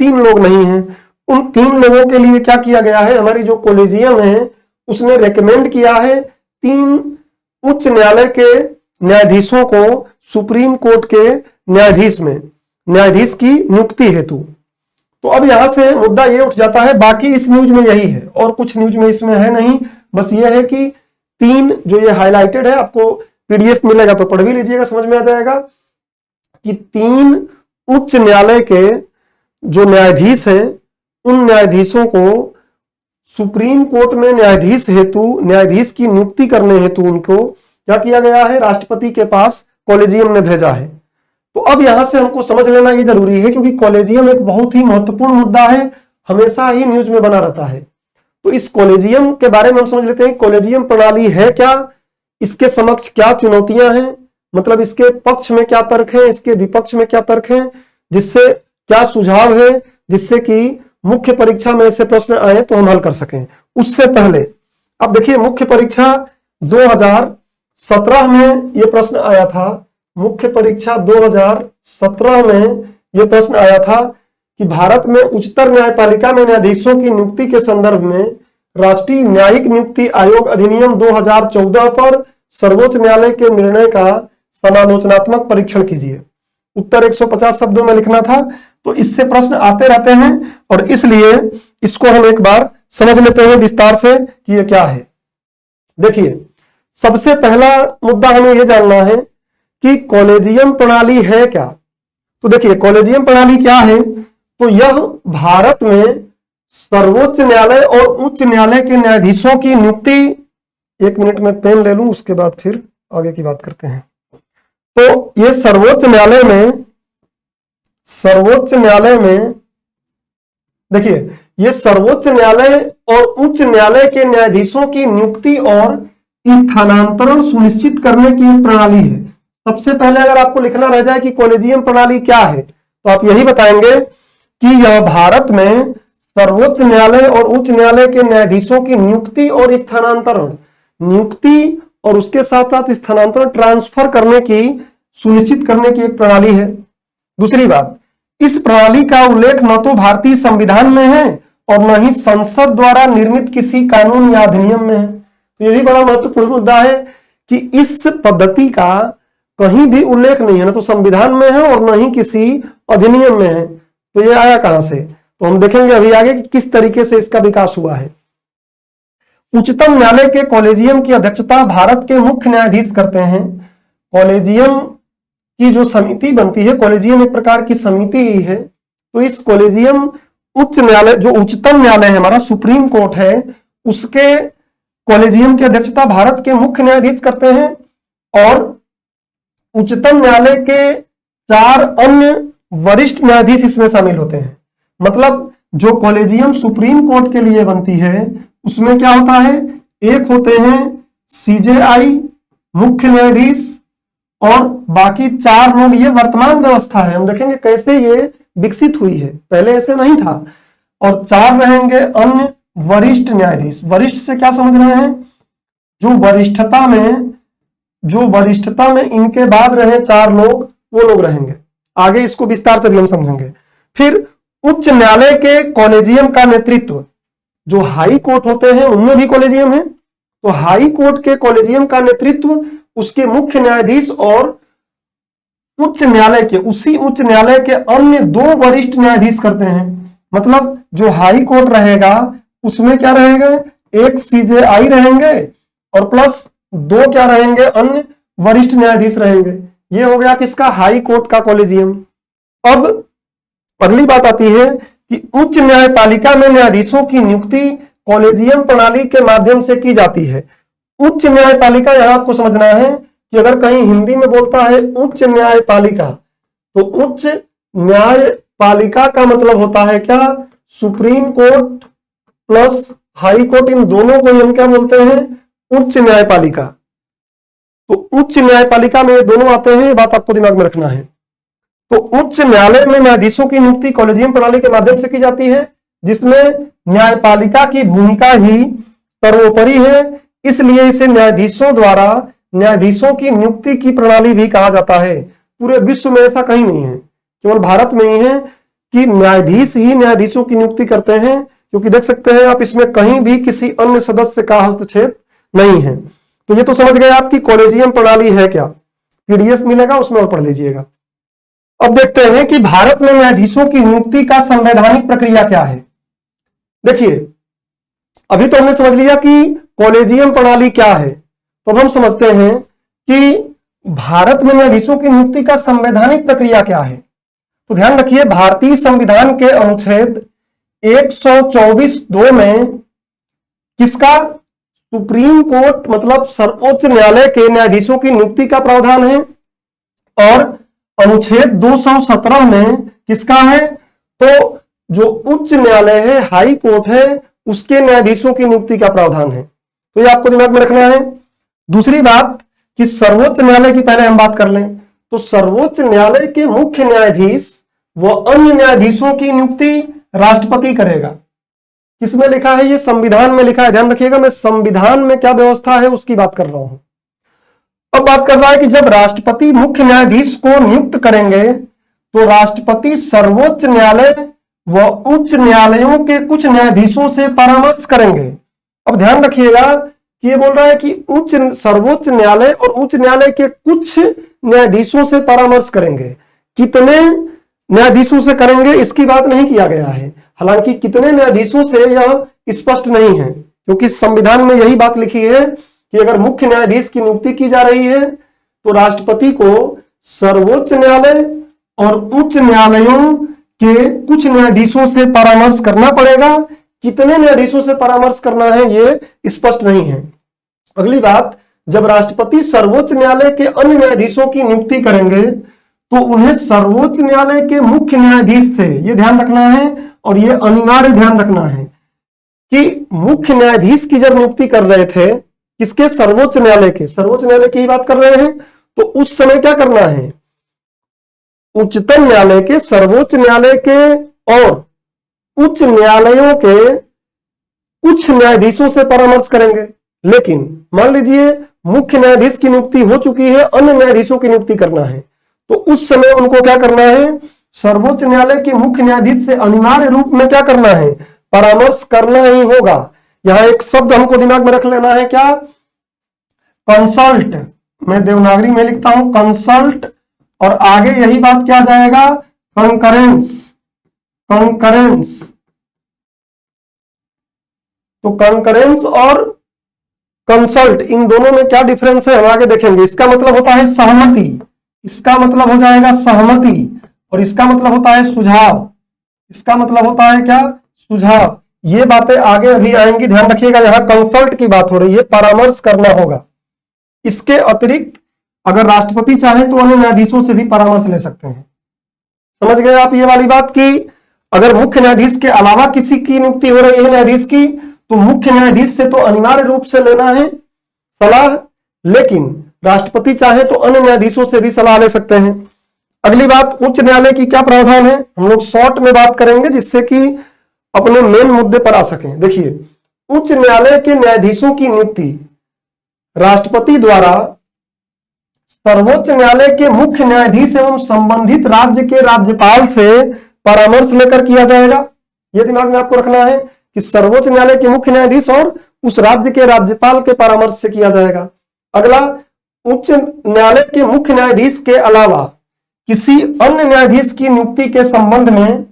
3 लोग नहीं हैं। उन 3 लोगों के लिए क्या किया गया है, हमारी जो कॉलेजियम है उसने रेकमेंड किया है 3 उच्च न्यायालय के न्यायाधीशों को सुप्रीम कोर्ट के न्यायाधीश की नियुक्ति हेतु। तो अब यहां से मुद्दा ये उठ जाता है, बाकी इस न्यूज में यही है और कुछ न्यूज में इसमें है नहीं, बस ये है कि 3 जो ये हाईलाइटेड है, आपको पीडीएफ मिलेगा तो पढ़ भी लीजिएगा, समझ में आ जाएगा कि 3 उच्च न्यायालय के जो न्यायाधीश हैं उन न्यायाधीशों को सुप्रीम कोर्ट में न्यायाधीश की नियुक्ति करने हेतु उनको क्या किया गया है, राष्ट्रपति के पास कॉलेजियम ने भेजा है। तो अब यहां से हमको समझ लेना ही जरूरी है, क्योंकि कॉलेजियम एक बहुत ही महत्वपूर्ण मुद्दा है, हमेशा ही न्यूज में बना रहता है। तो इस कॉलेजियम के बारे में हम समझ लेते हैं, कॉलेजियम प्रणाली है क्या, इसके समक्ष क्या चुनौतियां हैं, मतलब इसके पक्ष में क्या तर्क है, इसके विपक्ष में क्या तर्क है, जिससे क्या सुझाव है, जिससे कि मुख्य परीक्षा में ऐसे प्रश्न आए तो हम हल कर सकें। उससे पहले अब देखिए, मुख्य परीक्षा 2017 में यह प्रश्न आया था, मुख्य परीक्षा 2017 में यह प्रश्न आया था कि भारत में उच्चतर न्यायपालिका में न्यायाधीशों की नियुक्ति के संदर्भ में राष्ट्रीय न्यायिक नियुक्ति आयोग अधिनियम 2014 पर सर्वोच्च न्यायालय के निर्णय का समालोचनात्मक परीक्षण कीजिए। उत्तर 150 शब्दों में लिखना था। तो इससे प्रश्न आते रहते हैं और इसलिए इसको हम एक बार समझ लेते हैं विस्तार से कि ये क्या है। देखिए, सबसे पहला मुद्दा हमें यह जानना है कि कॉलेजियम प्रणाली है क्या। तो देखिए, कॉलेजियम प्रणाली क्या है, तो यह भारत में सर्वोच्च न्यायालय और उच्च न्यायालय के न्यायाधीशों की नियुक्ति, 1 मिनट में पेन ले लूं, उसके बाद फिर आगे की बात करते हैं। तो ये सर्वोच्च न्यायालय में देखिए, ये सर्वोच्च न्यायालय और उच्च न्यायालय के न्यायाधीशों की नियुक्ति और स्थानांतरण सुनिश्चित करने की एक प्रणाली है। सबसे पहले अगर आपको लिखना रह जाए कि कॉलेजियम प्रणाली क्या है, तो आप यही बताएंगे कि यह भारत में सर्वोच्च न्यायालय और उच्च न्यायालय के न्यायाधीशों की नियुक्ति और स्थानांतरण, नियुक्ति और उसके साथ साथ स्थानांतरण, ट्रांसफर करने की, सुनिश्चित करने की एक प्रणाली है। दूसरी बात, इस प्रणाली का उल्लेख न तो भारतीय संविधान में है और न ही संसद द्वारा निर्मित किसी कानून या अधिनियम में है। तो यही बड़ा महत्वपूर्ण मुद्दा है कि इस पद्धति का कहीं भी उल्लेख नहीं है, ना तो संविधान में है और न ही किसी अधिनियम में है। तो ये आया कहां से, तो हम देखेंगे अभी आगे कि किस तरीके से इसका विकास हुआ है। उच्चतम न्यायालय के कॉलेजियम की अध्यक्षता भारत के मुख्य न्यायाधीश करते हैं। कॉलेजियम की जो समिति बनती है, कॉलेजियम एक प्रकार की समिति ही है। तो इस कॉलेजियम उच्च न्यायालय, जो उच्चतम न्यायालय है हमारा सुप्रीम कोर्ट है, उसके कॉलेजियम की अध्यक्षता भारत के मुख्य न्यायाधीश करते हैं और उच्चतम न्यायालय के 4 अन्य वरिष्ठ न्यायाधीश इसमें शामिल होते हैं। मतलब जो कॉलेजियम सुप्रीम कोर्ट के लिए बनती है उसमें क्या होता है, एक होते हैं सीजेआई मुख्य न्यायाधीश और बाकी 4 लोग, ये वर्तमान व्यवस्था है, हम देखेंगे कैसे ये विकसित हुई है, पहले ऐसे नहीं था। और 4 रहेंगे अन्य वरिष्ठ न्यायाधीश। वरिष्ठ से क्या समझ रहे हैं, जो वरिष्ठता में इनके बाद रहे 4 लोग, वो लोग रहेंगे। आगे इसको विस्तार से भी हम समझेंगे। फिर उच्च न्यायालय के कॉलेजियम का नेतृत्व, जो हाई कोर्ट होते हैं उनमें भी कॉलेजियम है, तो हाई कोर्ट के कॉलेजियम का नेतृत्व उसके मुख्य न्यायाधीश और उच्च न्यायालय के, उसी उच्च न्यायालय के अन्य 2 वरिष्ठ न्यायाधीश करते हैं। मतलब जो हाई कोर्ट रहेगा उसमें क्या रहेगा, एक सीजेआई रहेंगे और प्लस 2 क्या रहेंगे, अन्य वरिष्ठ न्यायाधीश रहेंगे। ये हो गया किसका, हाई कोर्ट का कॉलेजियम। अब अगली बात आती है कि उच्च न्यायपालिका में न्यायाधीशों की नियुक्ति कॉलेजियम प्रणाली के माध्यम से की जाती है। उच्च न्यायपालिका यहां आपको समझना है कि अगर कहीं हिंदी में बोलता है उच्च न्यायपालिका, तो उच्च न्यायपालिका का मतलब होता है क्या, Supreme Court plus High Court, इन दोनों को हम क्या बोलते हैं, उच्च न्यायपालिका। तो उच्च न्यायपालिका में ये दोनों आते हैं, ये बात आपको दिमाग में रखना है। तो उच्च न्यायालय में न्यायाधीशों की नियुक्ति कॉलेजियम प्रणाली के माध्यम से की जाती है, जिसमें न्यायपालिका की भूमिका ही सर्वोपरि है, इसलिए इसे न्यायाधीशों द्वारा न्यायाधीशों की नियुक्ति की प्रणाली भी कहा जाता है। पूरे विश्व में ऐसा कहीं नहीं है, केवल भारत में ही है कि न्यायाधीश ही न्यायाधीशों की नियुक्ति करते हैं, क्योंकि देख सकते हैं आप इसमें कहीं भी किसी अन्य सदस्य का हस्तक्षेप नहीं है। तो ये तो समझ गए आपकी कॉलेजियम प्रणाली है क्या, पीडीएफ मिलेगा उसमें और पढ़ लीजिएगा। अब देखते हैं कि भारत में न्यायाधीशों की नियुक्ति का संवैधानिक प्रक्रिया क्या है। देखिए अभी तो हमने समझ लिया कि कॉलेजियम प्रणाली क्या है, तो अब हम समझते हैं कि भारत में न्यायाधीशों की नियुक्ति का संवैधानिक प्रक्रिया क्या है। तो ध्यान रखिए, भारतीय संविधान के अनुच्छेद 124(2) में किसका, सुप्रीम कोर्ट मतलब सर्वोच्च न्यायालय के न्यायाधीशों की नियुक्ति का प्रावधान है, और अनुच्छेद 217 में किसका है, तो जो उच्च न्यायालय है, हाई कोर्ट है, उसके न्यायाधीशों की नियुक्ति का प्रावधान है। तो ये आपको दिमाग में रखना है। दूसरी बात कि सर्वोच्च न्यायालय की पहले हम बात कर लें, तो सर्वोच्च न्यायालय के मुख्य न्यायाधीश व अन्य न्यायाधीशों की नियुक्ति राष्ट्रपति करेगा। किसमें लिखा है, ये संविधान में लिखा है, ध्यान रखिएगा, मैं संविधान में क्या व्यवस्था है उसकी बात कर रहा हूं। अब बात कर रहा है कि जब राष्ट्रपति मुख्य न्यायाधीश को नियुक्त करेंगे, तो राष्ट्रपति सर्वोच्च न्यायालय व उच्च न्यायालयों के कुछ न्यायाधीशों से परामर्श करेंगे। अब ध्यान रखिएगा कि ये बोल रहा है कि सर्वोच्च न्यायालय और उच्च न्यायालय के कुछ न्यायाधीशों से परामर्श करेंगे। कितने न्यायाधीशों से करेंगे इसकी बात नहीं किया गया है, हालांकि कितने न्यायाधीशों से यह स्पष्ट नहीं है, क्योंकि संविधान में यही बात लिखी है कि अगर मुख्य न्यायाधीश की नियुक्ति की जा रही है तो राष्ट्रपति को सर्वोच्च न्यायालय और उच्च न्यायालयों के कुछ न्यायाधीशों से परामर्श करना पड़ेगा। कितने न्यायाधीशों से परामर्श करना है ये स्पष्ट नहीं है। अगली बात, जब राष्ट्रपति सर्वोच्च न्यायालय के अन्य न्यायाधीशों की नियुक्ति करेंगे तो उन्हें सर्वोच्च न्यायालय के मुख्य न्यायाधीश से, ये ध्यान रखना है और ये अनिवार्य ध्यान रखना है कि मुख्य न्यायाधीश की जब नियुक्ति कर रहे थे, किसके, सर्वोच्च न्यायालय के, सर्वोच्च न्यायालय की ही बात कर रहे हैं, तो उस समय क्या करना है, उच्चतम न्यायालय के, सर्वोच्च न्यायालय के और उच्च न्यायालयों के कुछ न्यायाधीशों से परामर्श करेंगे। लेकिन मान लीजिए मुख्य न्यायाधीश की नियुक्ति हो चुकी है, अन्य न्यायाधीशों की नियुक्ति करना है, तो उस समय उनको क्या करना है, सर्वोच्च न्यायालय के मुख्य न्यायाधीश से अनिवार्य रूप में क्या करना है, परामर्श करना ही होगा। यहां एक शब्द हमको दिमाग में रख लेना है, क्या, कंसल्ट। मैं देवनागरी में लिखता हूं कंसल्ट, और आगे यही बात क्या जाएगा, कंकरेंस। कंकरेंस, तो कंकरेंस और कंसल्ट, इन दोनों में क्या डिफरेंस है हम आगे देखेंगे। इसका मतलब होता है सहमति, इसका मतलब हो जाएगा सहमति, और इसका मतलब होता है सुझाव। इसका मतलब होता है क्या, सुझाव। ये बातें आगे अभी आएंगी, ध्यान रखिएगा। यहां कंसल्ट की बात हो रही है, परामर्श करना होगा। इसके अतिरिक्त अगर राष्ट्रपति चाहे तो अन्य न्यायाधीशों से भी परामर्श ले सकते हैं। समझ गए आप ये वाली बात कि अगर मुख्य न्यायाधीश के अलावा किसी की नियुक्ति हो रही है न्यायाधीश की, तो मुख्य न्यायाधीश से तो अनिवार्य रूप से लेना है सलाह, लेकिन राष्ट्रपति चाहे तो अन्य न्यायाधीशों से भी सलाह ले सकते हैं। अगली बात, उच्च न्यायालय की क्या प्रावधान है, हम लोग शॉर्ट में बात करेंगे जिससे कि अपने मेन मुद्दे पर आ सकें। देखिए, उच्च न्यायालय के न्यायाधीशों की नियुक्ति राष्ट्रपति द्वारा सर्वोच्च न्यायालय के मुख्य न्यायाधीश एवं संबंधित राज्य के राज्यपाल से परामर्श लेकर किया जाएगा। यह दिमाग में आपको रखना है कि सर्वोच्च न्यायालय के मुख्य न्यायाधीश और उस राज्य के राज्यपाल के परामर्श से किया जाएगा। अगला, उच्च न्यायालय के मुख्य न्यायाधीश के अलावा किसी अन्य न्यायाधीश की नियुक्ति के संबंध में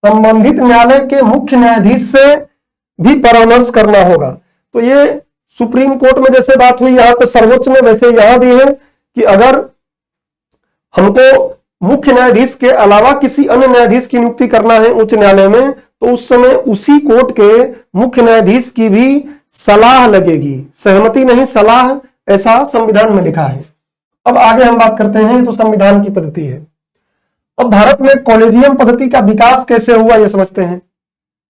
संबंधित न्यायालय के मुख्य न्यायाधीश से भी परामर्श करना होगा। तो ये सुप्रीम कोर्ट में जैसे बात हुई यहां पे सर्वोच्च में, वैसे यहां भी है कि अगर हमको मुख्य न्यायाधीश के अलावा किसी अन्य न्यायाधीश की नियुक्ति करना है उच्च न्यायालय में, तो उस समय उसी कोर्ट के मुख्य न्यायाधीश की भी सलाह लगेगी, सहमति नहीं सलाह, ऐसा संविधान में लिखा है। अब आगे हम बात करते हैं, तो संविधान की पद्धति है। अब भारत में कॉलेजियम पद्धति का विकास कैसे हुआ यह समझते हैं।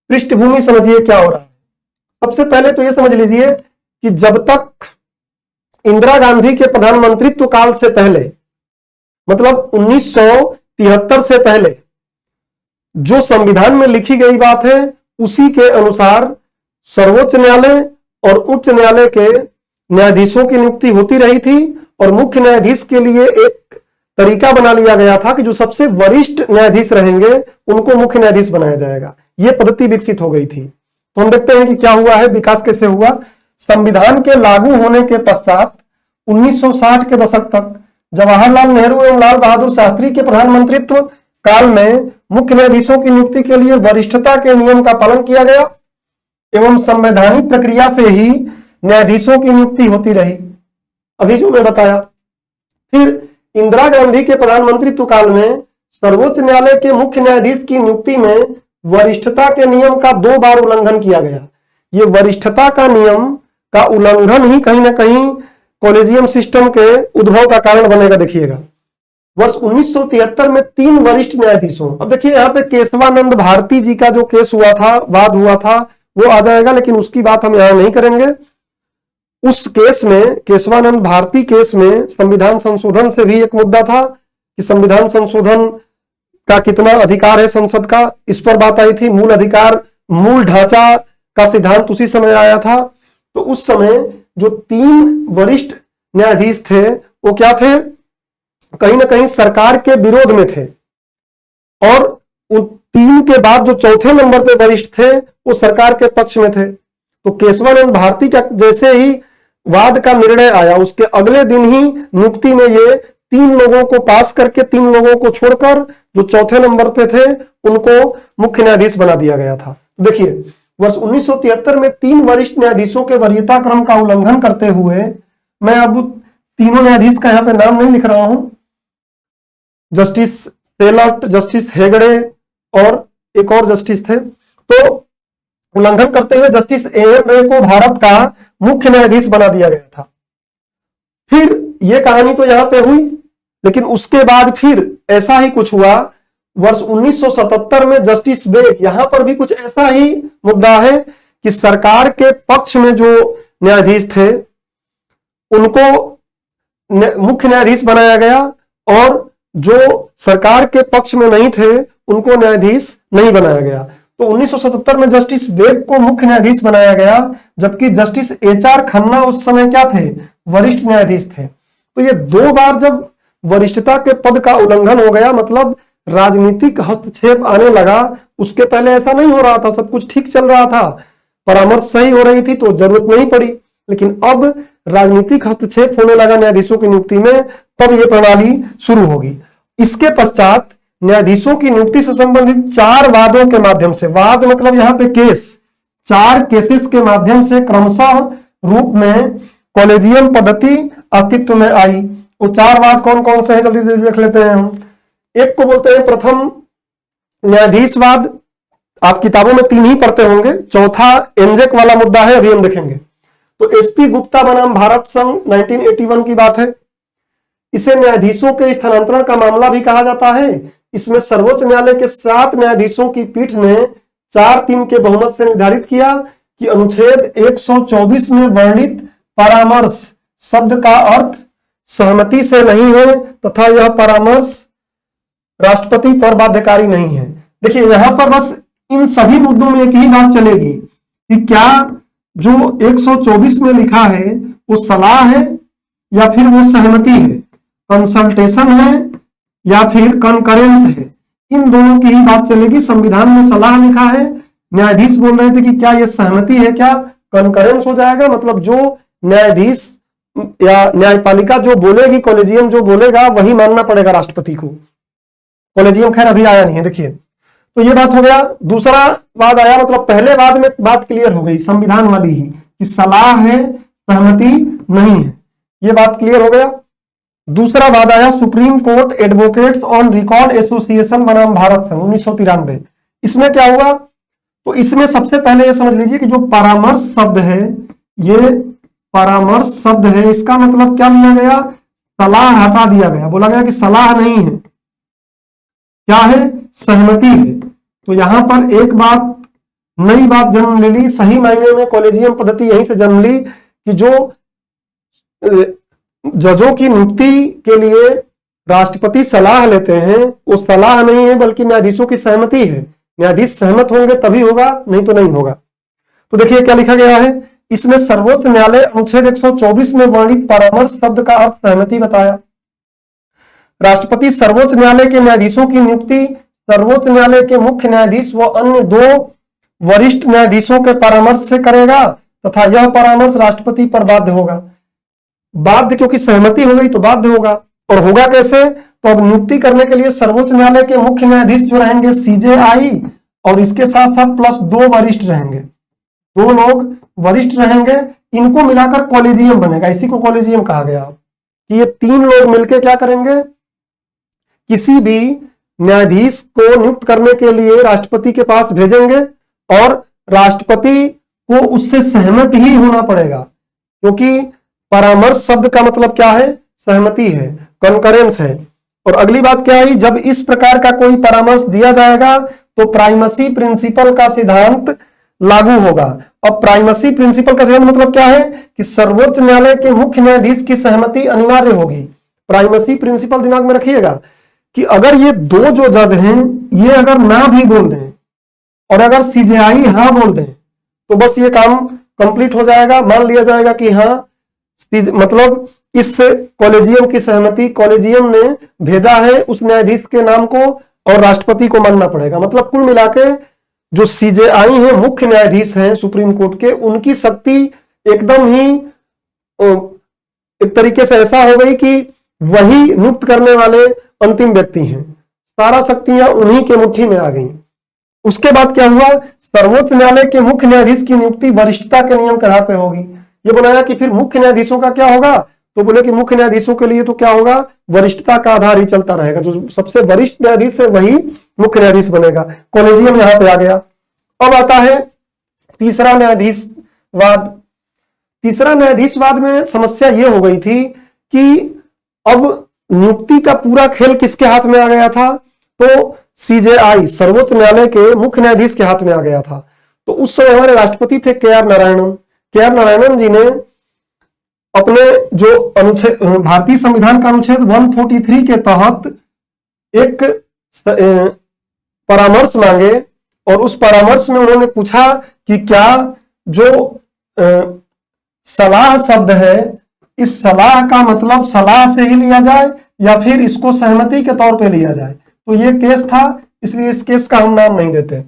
पृष्ठभूमि समझिए क्या हो रहा है। सबसे पहले तो यह समझ लीजिए कि जब तक इंदिरा गांधी के प्रधानमंत्रित्व काल से पहले, मतलब 1973 से पहले जो संविधान में लिखी गई बात है उसी के अनुसार सर्वोच्च न्यायालय और उच्च न्यायालय के न्यायाधीशों की नियुक्ति होती रही थी, और मुख्य न्यायाधीश के लिए एक तरीका बना लिया गया था कि जो सबसे वरिष्ठ न्यायाधीश रहेंगे उनको मुख्य न्यायाधीश बनाया जाएगा। यह पद्धति विकसित हो गई थी। तो हम देखते हैं कि क्या हुआ है, विकास कैसे हुआ। संविधान के लागू होने के पश्चात 1960 के दशक तक जवाहरलाल नेहरू एवं लाल बहादुर शास्त्री के प्रधानमंत्रित्व काल में मुख्य न्यायाधीशों की नियुक्ति के लिए वरिष्ठता के नियम का पालन किया गया एवं संवैधानिक प्रक्रिया से ही न्यायाधीशों की नियुक्ति होती रही, अभी जो मैं बताया। फिर इंदिरा गांधी के प्रधानमंत्रित्व काल में सर्वोच्च न्यायालय के मुख्य न्यायाधीश की नियुक्ति में वरिष्ठता के नियम का 2 बार उल्लंघन किया गया। ये वरिष्ठता का नियम का उल्लंघन ही कहीं ना कहीं कॉलेजियम सिस्टम के उद्भव का कारण बनेगा। देखिएगा, वर्ष 1973 में 3 वरिष्ठ न्यायाधीशों, अब देखिए यहाँ पे केशवानंद भारती जी का जो केस हुआ था, वाद हुआ था, वो आ जाएगा, लेकिन उसकी बात हम यहां नहीं करेंगे। उस केस में, केशवानंद भारती केस में संविधान संशोधन से भी एक मुद्दा था कि संविधान संशोधन का कितना अधिकार है संसद का, इस पर बात आई थी। मूल अधिकार, मूल ढांचा का सिद्धांत उसी समय आया था। तो उस समय जो 3 वरिष्ठ न्यायाधीश थे वो क्या थे, कहीं ना कहीं सरकार के विरोध में थे, और उन 3 के बाद जो चौथे नंबर पे वरिष्ठ थे वो सरकार के पक्ष में थे। तो केशवानंद भारती का जैसे ही वाद का निर्णय आया उसके अगले दिन ही नियुक्ति में ये 3 लोगों को पास करके 3 लोगों को छोड़कर जो चौथे नंबर पे थे उनको मुख्य न्यायाधीश बना दिया गया था। देखिए, वर्ष 1973 में 3 वरिष्ठ न्यायाधीशों के वरीयता क्रम का उल्लंघन करते हुए, मैं अब तीनों न्यायाधीश का यहां पे नाम नहीं लिख रहा हूं, जस्टिस सेलट, जस्टिस हेगड़े और एक और जस्टिस थे, तो उल्लंघन करते हुए जस्टिस एएन रे को भारत का मुख्य न्यायाधीश बना दिया गया था। फिर यह कहानी तो यहां पे हुई, लेकिन उसके बाद फिर ऐसा ही कुछ हुआ वर्ष 1977 में जस्टिस बेग, यहां पर भी कुछ ऐसा ही मुद्दा है कि सरकार के पक्ष में जो न्यायाधीश थे उनको मुख्य न्यायाधीश बनाया गया, और जो सरकार के पक्ष में नहीं थे उनको न्यायाधीश नहीं बनाया गया। तो 1977 में जस्टिस बेग को मुख्य न्यायाधीश बनाया गया, जबकि जस्टिस एचआर खन्ना उस समय क्या थे, वरिष्ठ न्यायाधीश थे। तो ये 2 बार जब वरिष्ठता के पद का उल्लंघन हो गया, मतलब राजनीतिक हस्तक्षेप आने लगा। उसके पहले ऐसा नहीं हो रहा था, सब कुछ ठीक चल रहा था, परामर्श सही हो रही थी, तो जरूरत नहीं पड़ी। लेकिन अब राजनीतिक हस्तक्षेप होने लगा न्यायाधीशों की नियुक्ति में, तब यह प्रणाली शुरू होगी। इसके पश्चात न्यायाधीशों की नियुक्ति से संबंधित 4 वादों के माध्यम से, वाद मतलब यहां पे केस, 4 केसेस के माध्यम से क्रमशः रूप में कॉलेजियम पद्धति अस्तित्व में आई। वो 4 वाद कौन कौन से हैं जल्दी देख लेते हैं हम। एक को बोलते हैं प्रथम न्यायाधीशवाद, आप किताबों में 3 ही पढ़ते होंगे। चौथा एनजेक वाला मुद्दा है, अभी हम देखेंगे। तो एसपी गुप्ता बनाम भारत संघ 1981 की बात है। इसे न्यायाधीशों के स्थानांतरण का मामला भी कहा जाता है। इसमें सर्वोच्च न्यायालय के 7 न्यायाधीशों की पीठ ने 4-3 के बहुमत से निर्धारित किया कि अनुच्छेद 124 में वर्णित परामर्श शब्द का अर्थ सहमति से नहीं है तथा यह परामर्श राष्ट्रपति पर बाध्यकारी नहीं है। देखिए, यहां पर बस इन सभी मुद्दों में एक ही बात चलेगी कि क्या जो 124 में लिखा है वो सलाह है या फिर वो सहमति है, कंसल्टेशन है या फिर कॉन्करेंस है। इन दोनों की ही बात चलेगी। संविधान में सलाह लिखा है, न्यायाधीश बोल रहे थे कि क्या ये सहमति है, क्या कंकरेंस हो जाएगा, मतलब जो न्यायाधीश या न्यायपालिका जो बोलेगी, कॉलेजियम जो बोलेगा वही मानना पड़ेगा राष्ट्रपति को। कॉलेजियम खैर अभी आया नहीं है, देखिए। तो ये बात हो गया। दूसरा वाद आया, मतलब पहले वाद में बात क्लियर हो गई, संविधान वाली ही, कि सलाह है, सहमति नहीं है, ये बात क्लियर हो गया। दूसरा वाद आया, supreme court advocates on record association बनाम भारत संघ 1993। इसमें क्या हुआ, तो इसमें सबसे पहले ये समझ लीजिए कि जो परामर्श शब्द है, ये परामर्श शब्द है, इसका मतलब क्या लिया गया, सलाह हटा दिया गया, बोला गया कि सलाह नहीं है, क्या है, सहमति है। तो यहां पर एक बात, नई बात जन्म ले ली, सही मायने में कॉलेजियम पद्धति यहीं से जन्म ली कि जो जजों की नियुक्ति के लिए राष्ट्रपति सलाह लेते हैं, वो सलाह नहीं है बल्कि न्यायाधीशों की सहमति है। न्यायाधीश सहमत होंगे तभी होगा, नहीं तो नहीं होगा। तो देखिए क्या लिखा गया है इसमें, सर्वोच्च न्यायालय अनुच्छेद 124 में वर्णित परामर्श शब्द का अर्थ सहमति बताया। राष्ट्रपति सर्वोच्च न्यायालय के न्यायाधीशों की नियुक्ति सर्वोच्च न्यायालय के मुख्य न्यायाधीश व अन्य 2 वरिष्ठ न्यायाधीशों के परामर्श से करेगा तथा यह परामर्श राष्ट्रपति पर बाध्य होगा। बाध्य क्योंकि सहमति हो गई तो बाध्य होगा। और होगा कैसे, तो अब नियुक्ति करने के लिए सर्वोच्च न्यायालय के मुख्य न्यायाधीश जो रहेंगे सीजेआई, और इसके साथ साथ प्लस 2 वरिष्ठ रहेंगे, 2 लोग वरिष्ठ रहेंगे, इनको मिलाकर कॉलेजियम बनेगा। इसी को कॉलेजियम कहा गया कि ये 3 लोग मिलकर क्या करेंगे, किसी भी न्यायाधीश को नियुक्त करने के लिए राष्ट्रपति के पास भेजेंगे और राष्ट्रपति को उससे सहमत ही होना पड़ेगा, क्योंकि परामर्श शब्द का मतलब क्या है, सहमति है, कंकरेंस है। और अगली बात क्या आई, जब इस प्रकार का कोई परामर्श दिया जाएगा तो प्राइमेसी प्रिंसिपल का सिद्धांत लागू होगा। अब प्राइमेसी प्रिंसिपल का सिद्धांत मतलब क्या है कि सर्वोच्च न्यायालय के मुख्य न्यायाधीश की सहमति अनिवार्य होगी। प्राइमेसी प्रिंसिपल दिमाग में रखिएगा कि अगर ये 2 जो जज हैं, ये अगर ना भी बोल दें और अगर सीजेआई हाँ बोल दें तो बस ये काम कंप्लीट हो जाएगा, मान लिया जाएगा कि हाँ, मतलब इस कॉलेजियम की सहमति कॉलेजियम ने भेजा है उस न्यायाधीश के नाम को और राष्ट्रपति को मानना पड़ेगा। मतलब कुल मिलाके जो सीजेआई हैं, मुख्य न्यायाधीश हैं सुप्रीम कोर्ट के, उनकी शक्ति एकदम ही एक तरीके से ऐसा हो गई कि वही नियुक्त करने वाले अंतिम व्यक्ति हैं, सारा शक्तियां उन्हीं के मुट्ठी में आ गई। उसके बाद क्या हुआ, सर्वोच्च न्यायालय के मुख्य न्यायाधीश की नियुक्ति वरिष्ठता के नियम के आधार पर होगी। ये बनाया कि फिर मुख्य न्यायाधीशों का क्या होगा, तो बोले कि मुख्य न्यायाधीशों के लिए तो क्या होगा, वरिष्ठता का आधार ही चलता रहेगा, जो सबसे वरिष्ठ न्यायाधीश है वही मुख्य न्यायाधीश बनेगा। कॉलेजियम यहां पे आ गया। अब आता है तीसरा न्यायाधीशवाद। तीसरा न्यायाधीशवाद में समस्या ये हो गई थी कि अब नियुक्ति का पूरा खेल किसके हाथ में आ गया था, तो सीजेआई सर्वोच्च न्यायालय के मुख्य न्यायाधीश के हाथ में आ गया था। तो उस समय हमारे राष्ट्रपति थे के.आर. नारायणन। के.आर. नारायणन जी ने अपने जो अनुच्छेद, भारतीय संविधान का अनुच्छेद 143 के तहत एक परामर्श मांगे और उस परामर्श में उन्होंने पूछा कि क्या जो सलाह शब्द है, इस सलाह का मतलब सलाह से ही लिया जाए या फिर इसको सहमति के तौर पे लिया जाए। तो ये केस था, इसलिए इस केस का हम नाम नहीं देते।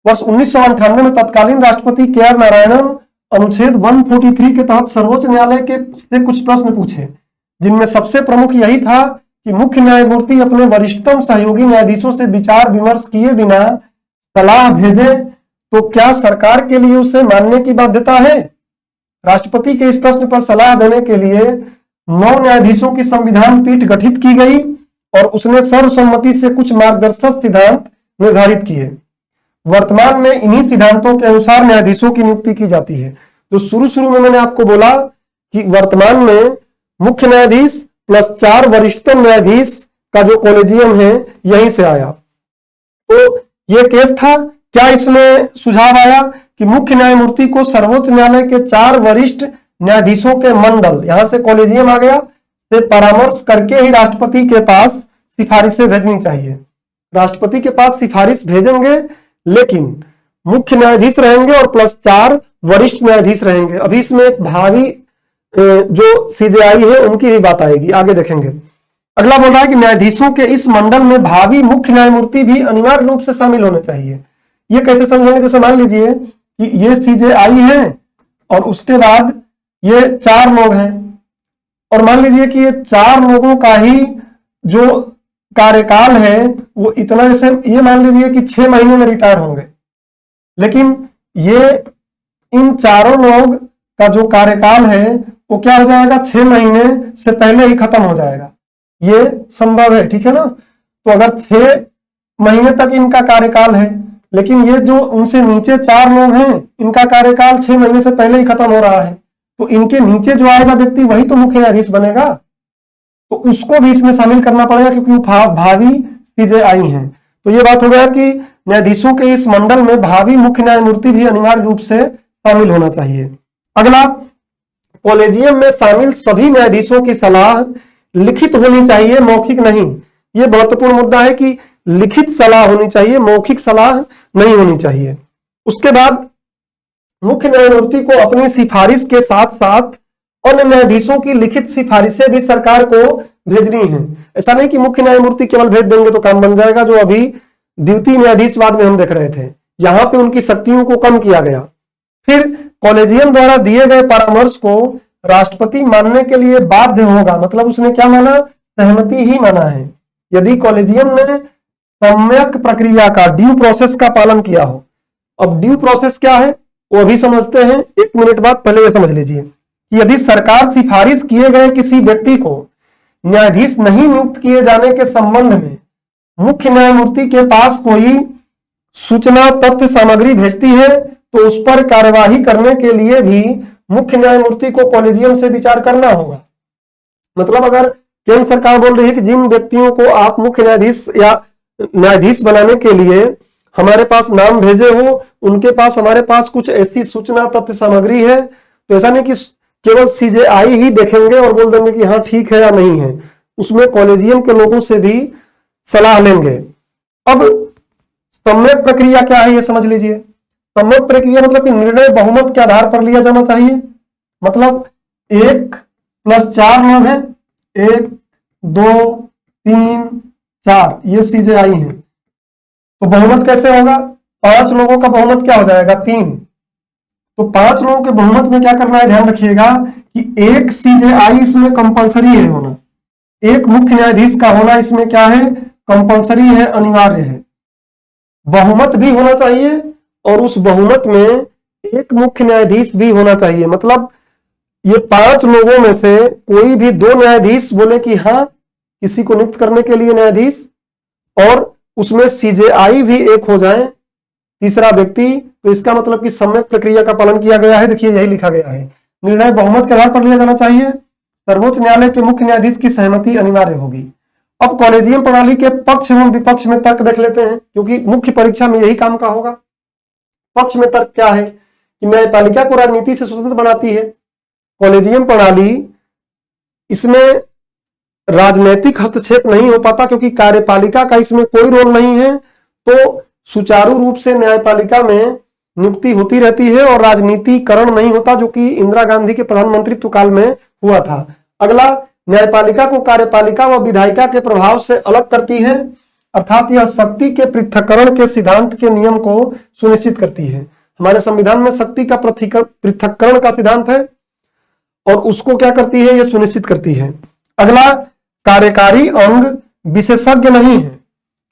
वर्ष 1998 में तत्कालीन राष्ट्रपति के.आर. नारायणन अनुच्छेद 143 के तहत सर्वोच्च न्यायालय के से कुछ प्रश्न पूछे, जिनमें सबसे प्रमुख यही था कि मुख्य न्यायमूर्ति अपने वरिष्ठतम सहयोगी न्यायाधीशों से विचार विमर्श किए बिना सलाह भेजे तो क्या सरकार के लिए उसे मानने की बाध्यता है। राष्ट्रपति के इस प्रश्न पर सलाह देने के लिए 9 न्यायाधीशों की संविधान पीठ गठित की गई और उसने सर्वसम्मति से कुछ मार्गदर्शक सिद्धांत निर्धारित किए। वर्तमान में इन्हीं सिद्धांतों के अनुसार न्यायाधीशों की नियुक्ति की जाती है। तो शुरू में मैंने आपको बोला कि वर्तमान में मुख्य न्यायाधीश प्लस 4 वरिष्ठतम न्यायाधीश का जो कॉलेजियम है यहीं से आया। तो ये केस था। क्या इसमें सुझाव आया कि मुख्य न्यायमूर्ति को सर्वोच्च न्यायालय के 4 वरिष्ठ न्यायाधीशों के मंडल, यहां से कॉलेजियम आ गया, से परामर्श करके ही राष्ट्रपति के पास सिफारिशें भेजनी चाहिए। राष्ट्रपति के पास सिफारिश भेजेंगे, लेकिन मुख्य न्यायाधीश रहेंगे और प्लस 4 वरिष्ठ न्यायाधीश रहेंगे। अभी इसमें एक भावी जो सीजेआई है उनकी भी बात आएगी, आगे देखेंगे। अगला बोल रहा है कि न्यायाधीशों के इस मंडल में भावी मुख्य न्यायमूर्ति भी अनिवार्य रूप से शामिल होने चाहिए। ये कैसे समझेंगे? जैसे मान लीजिए कि ये CJI है और उसके बाद ये 4 लोग हैं, और मान लीजिए कि ये 4 लोगों का ही जो कार्यकाल है वो इतना, जैसे ये मान लीजिए कि 6 महीने में रिटायर होंगे, लेकिन ये इन चारों लोग का जो कार्यकाल है वो क्या हो जाएगा, 6 महीने से पहले ही खत्म हो जाएगा। ये संभव है, ठीक है ना। तो अगर 6 महीने तक इनका कार्यकाल है, लेकिन ये जो उनसे नीचे 4 लोग हैं इनका कार्यकाल 6 महीने से पहले ही खत्म हो रहा है, तो इनके नीचे जो आएगा व्यक्ति वही तो मुख्य न्यायाधीश बनेगा, तो उसको भी इसमें शामिल करना पड़ेगा क्योंकि वो भावी CJI हैं। तो ये बात हो गया कि न्यायाधीशों के इस मंडल में भावी मुख्य न्यायमूर्ति भी अनिवार्य रूप से शामिल होना चाहिए। अगला, कॉलेजियम में शामिल सभी न्यायाधीशों की सलाह लिखित होनी चाहिए, मौखिक नहीं। यह महत्वपूर्ण मुद्दा है कि लिखित सलाह होनी चाहिए, मौखिक सलाह नहीं होनी चाहिए। उसके बाद मुख्य न्यायमूर्ति को अपनी सिफारिश के साथ साथ अन्य न्यायाधीशों की लिखित सिफारिशें भी सरकार को भेजनी है। ऐसा नहीं कि मुख्य न्यायमूर्ति केवल भेज देंगे तो काम बन जाएगा, जो अभी द्वितीय न्यायाधीशवाद में हम देख रहे थे, यहां पे उनकी शक्तियों को कम किया गया। फिर कॉलेजियम द्वारा दिए गए परामर्श को राष्ट्रपति मानने के लिए बाध्य होगा, मतलब उसने क्या माना, सहमति ही माना है, यदि कॉलेजियम ने सम्यक प्रक्रिया का, ड्यू प्रोसेस का पालन किया हो। अब ड्यू प्रोसेस क्या है वो अभी समझते हैं, 1 मिनट बाद, पहले ये समझ लीजिए कि यदि सरकार सिफारिश किए गए किसी व्यक्ति को न्यायाधीश नहीं नियुक्त किए जाने के संबंध में मुख्य न्यायमूर्ति के पास कोई सूचना, तथ्य, सामग्री भेजती है तो उस पर कार्यवाही करने के लिए भी मुख्य न्यायमूर्ति को कॉलेजियम से विचार करना होगा। मतलब अगर केंद्र सरकार बोल रही है कि जिन व्यक्तियों को आप मुख्य न्यायाधीश या न्यायाधीश बनाने के लिए हमारे पास नाम भेजे हो, उनके पास हमारे पास कुछ ऐसी सूचना, तथ्य, सामग्री है, तो ऐसा नहीं कि केवल CJI ही देखेंगे और बोल देंगे कि हाँ ठीक है या नहीं है, उसमें कॉलेजियम के लोगों से भी सलाह लेंगे। अब सम्यक प्रक्रिया क्या है ये समझ लीजिए। सम्यक प्रक्रिया मतलब कि निर्णय बहुमत के आधार पर लिया जाना चाहिए, मतलब 1 + 4 लोग हैं, 1, 2, 3, 4, ये CJI हैं, तो बहुमत कैसे होगा, 5 लोगों का बहुमत क्या हो जाएगा, 3। तो 5 लोगों के बहुमत में क्या करना है, ध्यान रखिएगा कि 1 CJI इसमें कंपलसरी है होना, 1 मुख्य न्यायाधीश का होना इसमें क्या है, कंपलसरी है, अनिवार्य है। बहुमत भी होना चाहिए और उस बहुमत में 1 मुख्य न्यायाधीश भी होना चाहिए, मतलब ये 5 लोगों में से कोई भी 2 न्यायाधीश बोले कि हाँ किसी को नियुक्त करने के लिए न्यायाधीश, और उसमें CJI भी 1 हो जाए, तीसरा व्यक्ति, तो इसका मतलब कि सम्यक प्रक्रिया का पालन किया गया है। देखिए यही लिखा गया है, निर्णय बहुमत के आधार पर लिया जाना चाहिए, सर्वोच्च न्यायालय के मुख्य न्यायाधीश की सहमति अनिवार्य होगी। अब कॉलेजियम प्रणाली के पक्ष एवं विपक्ष में तर्क देख लेते हैं, क्योंकि मुख्य परीक्षा में यही काम का होगा। पक्ष में तर्क क्या है कि न्यायपालिका को राजनीति से स्वतंत्र बनाती है कॉलेजियम प्रणाली, इसमें राजनीतिक हस्तक्षेप नहीं हो पाता क्योंकि कार्यपालिका का इसमें कोई रोल नहीं है, तो सुचारू रूप से न्यायपालिका में नियुक्ति होती रहती है और राजनीतिकरण नहीं होता, जो कि इंदिरा गांधी के प्रधानमंत्रित्व काल में हुआ था। अगला, न्यायपालिका को कार्यपालिका व विधायिका के प्रभाव से अलग करती है, अर्थात यह शक्ति के पृथक्करण के सिद्धांत के नियम को सुनिश्चित करती है। हमारे संविधान में शक्ति का पृथक्करण का सिद्धांत है और उसको क्या करती है, यह सुनिश्चित करती है। अगला, कार्यकारी अंग विशेषज्ञ नहीं है,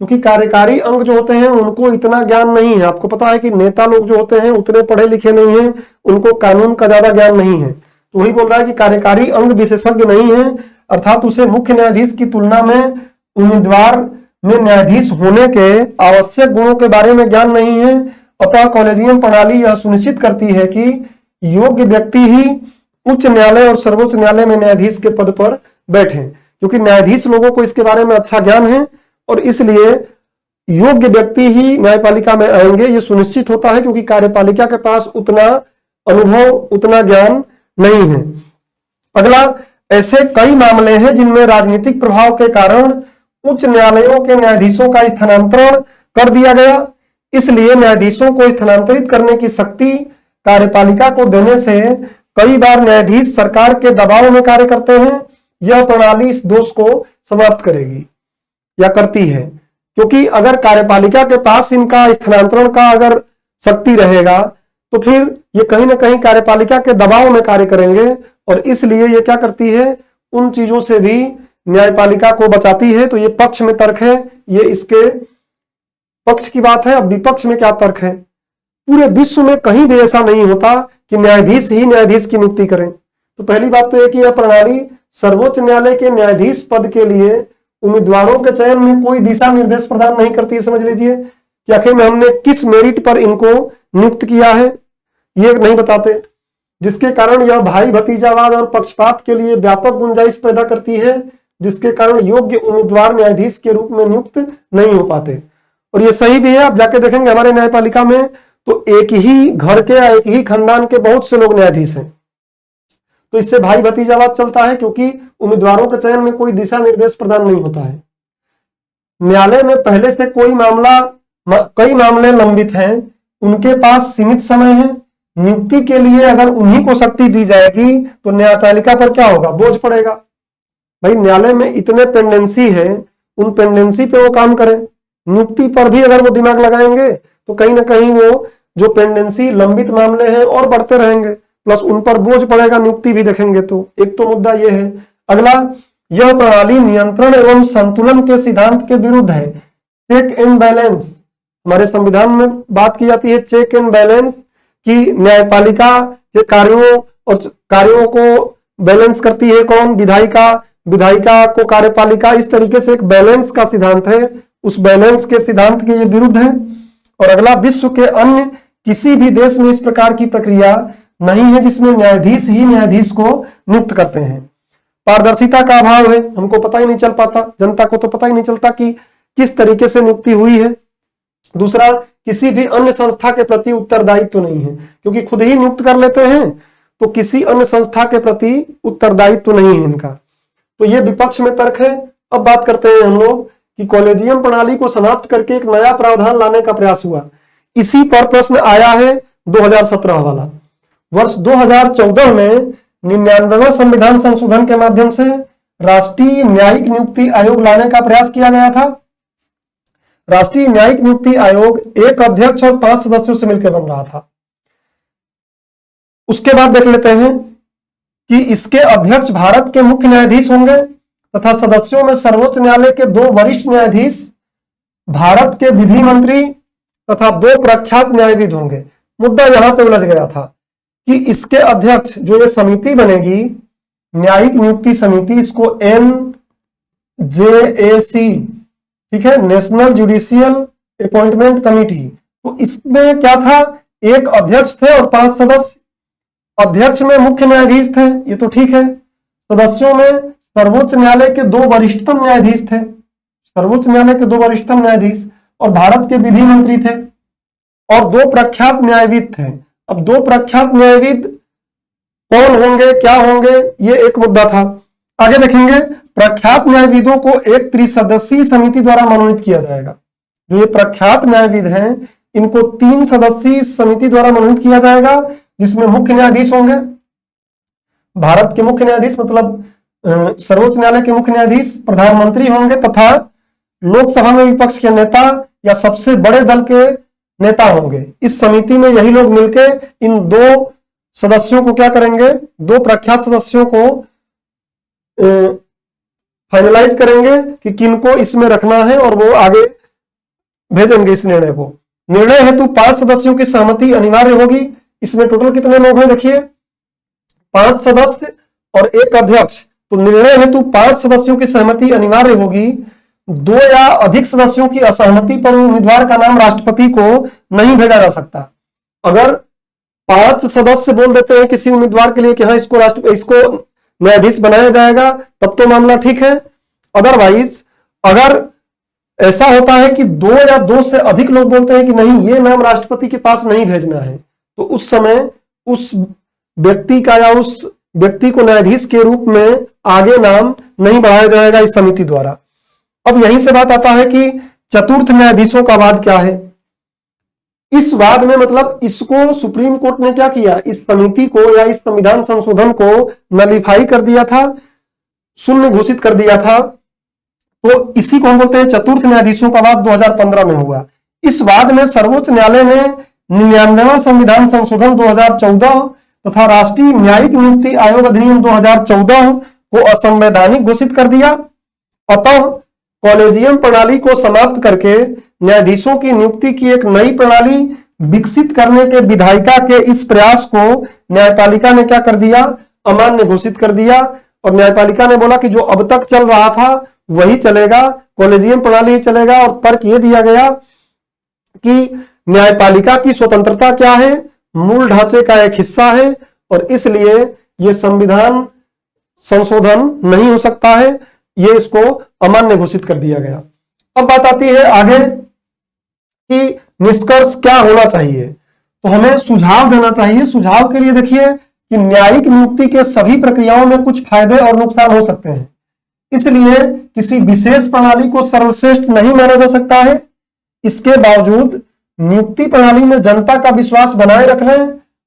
क्योंकि कार्यकारी अंग जो होते हैं उनको इतना ज्ञान नहीं है। आपको पता है कि नेता लोग जो होते हैं उतने पढ़े लिखे नहीं हैं, उनको कानून का ज्यादा ज्ञान नहीं है, तो वही बोल रहा है कि कार्यकारी अंग विशेषज्ञ नहीं है, अर्थात उसे मुख्य न्यायाधीश की तुलना में उम्मीदवार में न्यायाधीश होने के आवश्यक गुणों के बारे में ज्ञान नहीं है। अतः कॉलेजियम प्रणाली यह सुनिश्चित करती है कि योग्य व्यक्ति ही उच्च न्यायालय और सर्वोच्च न्यायालय में न्यायाधीश के पद पर बैठे, क्योंकि न्यायाधीश लोगों को इसके बारे में अच्छा ज्ञान है और इसलिए योग्य व्यक्ति ही न्यायपालिका में आएंगे, ये सुनिश्चित होता है, क्योंकि कार्यपालिका के पास उतना अनुभव, उतना ज्ञान नहीं है। अगला, ऐसे कई मामले हैं जिनमें राजनीतिक प्रभाव के कारण उच्च न्यायालयों के न्यायाधीशों का स्थानांतरण कर दिया गया, इसलिए न्यायाधीशों को स्थानांतरित करने की शक्ति कार्यपालिका को देने से कई बार न्यायाधीश सरकार के दबाव में कार्य करते हैं। यह प्रणाली इस दोष को समाप्त करेगी या करती है। क्योंकि अगर कार्यपालिका के पास इनका स्थानांतरण का अगर शक्ति रहेगा तो फिर ये कहीं ना कहीं कार्यपालिका के दबाव में कार्य करेंगे, और इसलिए ये क्या करती है, उन चीजों से भी न्यायपालिका को बचाती है। तो ये पक्ष में तर्क है, ये इसके पक्ष की बात है। अब विपक्ष में क्या तर्क है? पूरे विश्व में कहीं भी ऐसा नहीं होता कि न्यायाधीश ही न्यायाधीश की नियुक्ति करें। तो पहली बात तो यह कि यह प्रणाली सर्वोच्च न्यायालय के न्यायाधीश पद के लिए उम्मीदवारों के चयन में कोई दिशा निर्देश प्रदान नहीं करती है। समझ लीजिए कि आखिर में हमने किस मेरिट पर इनको नियुक्त किया है, ये नहीं बताते, जिसके कारण यह भाई भतीजावाद और पक्षपात के लिए व्यापक गुंजाइश पैदा करती है, जिसके कारण योग्य उम्मीदवार न्यायाधीश के रूप में नियुक्त नहीं हो पाते। और ये सही भी है। आप जाके देखेंगे हमारे न्यायपालिका में तो एक ही घर के या एक ही खानदान के बहुत से लोग न्यायाधीश हैं। तो इससे भाई भतीजावाद चलता है, क्योंकि उम्मीदवारों के चयन में कोई दिशा निर्देश प्रदान नहीं होता है। न्यायालय में पहले से कई मामले लंबित हैं, उनके पास सीमित समय है। नियुक्ति के लिए अगर उन्हीं को शक्ति दी जाएगी तो न्यायपालिका पर क्या होगा, बोझ पड़ेगा। भाई न्यायालय में इतने पेंडेंसी है, उन पेंडेंसी पे वो काम करें। नियुक्ति पर भी अगर वो दिमाग लगाएंगे तो कहीं ना कहीं वो जो पेंडेंसी लंबित मामले हैं और बढ़ते रहेंगे, प्लस उन पर बोझ पड़ेगा नियुक्ति भी देखेंगे तो। एक तो मुद्दा ये है। अगला, यह प्रणाली नियंत्रण एवं संतुलन के सिद्धांत के विरुद्ध है। चेक एंड बैलेंस, हमारे संविधान में बात की जाती है चेक एंड बैलेंस की न्यायपालिका के कार्यों को बैलेंस करती है कौन, विधायिका, विधायिका को कार्यपालिका। इस तरीके से एक बैलेंस का सिद्धांत है, उस बैलेंस के सिद्धांत के ये विरुद्ध है। और अगला, विश्व के अन्य किसी भी देश में इस प्रकार की प्रक्रिया नहीं है जिसमें न्यायाधीश ही न्यायाधीश को नियुक्त करते हैं। पारदर्शिता का अभाव है, हमको पता ही नहीं चल पाता, जनता को तो पता ही नहीं चलता कि किस तरीके से नियुक्ति हुई है। दूसरा, किसी भी अन्य संस्था के प्रति उत्तरदायित्व तो नहीं है, क्योंकि खुद ही नियुक्त कर लेते हैं तो किसी अन्य संस्था के प्रति उत्तरदायित्व तो नहीं है इनका। तो ये विपक्ष में तर्क है। अब बात करते हैं हम लोग कि कॉलेजियम प्रणाली को समाप्त करके एक नया प्रावधान लाने का प्रयास हुआ। इसी पर प्रश्न आया है 2017 वाला। वर्ष 2014 में 99वें संविधान संशोधन के माध्यम से राष्ट्रीय न्यायिक नियुक्ति आयोग लाने का प्रयास किया गया था। राष्ट्रीय न्यायिक नियुक्ति आयोग एक अध्यक्ष और 5 सदस्यों से मिलकर बन रहा था। उसके बाद देख लेते हैं कि इसके अध्यक्ष भारत के मुख्य न्यायाधीश होंगे तथा सदस्यों में सर्वोच्च न्यायालय के 2 वरिष्ठ न्यायाधीश, भारत के विधि मंत्री तथा 2 प्रख्यात न्यायविद होंगे। मुद्दा यहां पे उलझ गया था कि इसके अध्यक्ष जो ये समिति बनेगी, न्यायिक नियुक्ति समिति, इसको NJAC, ठीक है, नेशनल जुडिशियल अपॉइंटमेंट कमिटी। तो इसमें क्या था, एक अध्यक्ष थे और 5 सदस्य। अध्यक्ष में मुख्य न्यायाधीश थे, ये तो ठीक है। सदस्यों में सर्वोच्च न्यायालय के 2 वरिष्ठतम न्यायाधीश थे, सर्वोच्च न्यायालय के 2 वरिष्ठतम न्यायाधीश, और भारत के विधि मंत्री थे, और 2 प्रख्यात न्यायविद थे। अब 2 प्रख्यात न्यायविद कौन होंगे, क्या होंगे, ये एक मुद्दा था। आगे देखेंगे, प्रख्यात न्यायविदों को एक त्रिसदस्यीय समिति द्वारा मनोनीत किया जाएगा। जो ये प्रख्यात न्यायविद हैं, इनको 3 सदस्यीय समिति द्वारा मनोनीत किया जाएगा, जिसमें मुख्य न्यायाधीश होंगे, भारत के मुख्य न्यायाधीश मतलब सर्वोच्च न्यायालय के मुख्य न्यायाधीश, प्रधानमंत्री होंगे तथा लोकसभा में विपक्ष के नेता या सबसे बड़े दल के नेता होंगे। इस समिति में यही लोग मिलकर इन 2 सदस्यों को क्या करेंगे, 2 प्रख्यात सदस्यों को फाइनलाइज करेंगे कि किनको इसमें रखना है, और वो आगे भेजेंगे इस निर्णय को। निर्णय हेतु 5 सदस्यों की सहमति अनिवार्य होगी। इसमें टोटल कितने लोग हैं, देखिए 5 सदस्य और 1 अध्यक्ष। तो निर्णय हेतु 5 सदस्यों की सहमति अनिवार्य होगी। 2 या अधिक सदस्यों की असहमति पर उम्मीदवार का नाम राष्ट्रपति को नहीं भेजा जा सकता। अगर 5 सदस्य बोल देते हैं किसी उम्मीदवार के लिए कि हाँ इसको न्यायाधीश बनाया जाएगा, तब तो मामला ठीक है। अदरवाइज अगर ऐसा होता है कि 2 या 2 से अधिक लोग बोलते हैं कि नहीं ये नाम राष्ट्रपति के पास नहीं भेजना है, तो उस समय उस व्यक्ति का या उस व्यक्ति को न्यायाधीश के रूप में आगे नाम नहीं बढ़ाया जाएगा इस समिति द्वारा। अब यहीं से बात आता है कि चतुर्थ न्यायाधीशों का वाद क्या है। इस वाद में मतलब इसको सुप्रीम कोर्ट ने क्या किया, इस समिति को या इस संविधान संशोधन को नलिफाई कर दिया था, शून्य घोषित कर दिया था। तो इसी को हम बोलते हैं चतुर्थ न्यायाधीशों का वाद 2015 में हुआ। इस वाद में सर्वोच्च न्यायालय ने 99वां संविधान संशोधन 2014 तथा राष्ट्रीय न्यायिक नियुक्ति आयोग अधिनियम 2014 को असंवैधानिक घोषित कर दिया। अतः कॉलेजियम प्रणाली को समाप्त करके न्यायाधीशों की नियुक्ति की एक नई प्रणाली विकसित करने के विधायिका के इस प्रयास को न्यायपालिका ने क्या कर दिया, अमान्य घोषित कर दिया। और न्यायपालिका ने बोला कि जो अब तक चल रहा था वही चलेगा, कॉलेजियम प्रणाली ही चलेगा। और तर्क ये दिया गया कि न्यायपालिका की स्वतंत्रता क्या है, मूल ढांचे का एक हिस्सा है और इसलिए यह संविधान संशोधन नहीं हो सकता है, ये इसको अमान्य घोषित कर दिया गया। अब बात आती है आगे कि निष्कर्ष क्या होना चाहिए। तो हमें सुझाव देना चाहिए। सुझाव के लिए देखिए कि न्यायिक नियुक्ति के सभी प्रक्रियाओं में कुछ फायदे और नुकसान हो सकते हैं, इसलिए किसी विशेष प्रणाली को सर्वश्रेष्ठ नहीं माना जा सकता है। इसके बावजूद नियुक्ति प्रणाली में जनता का विश्वास बनाए रखने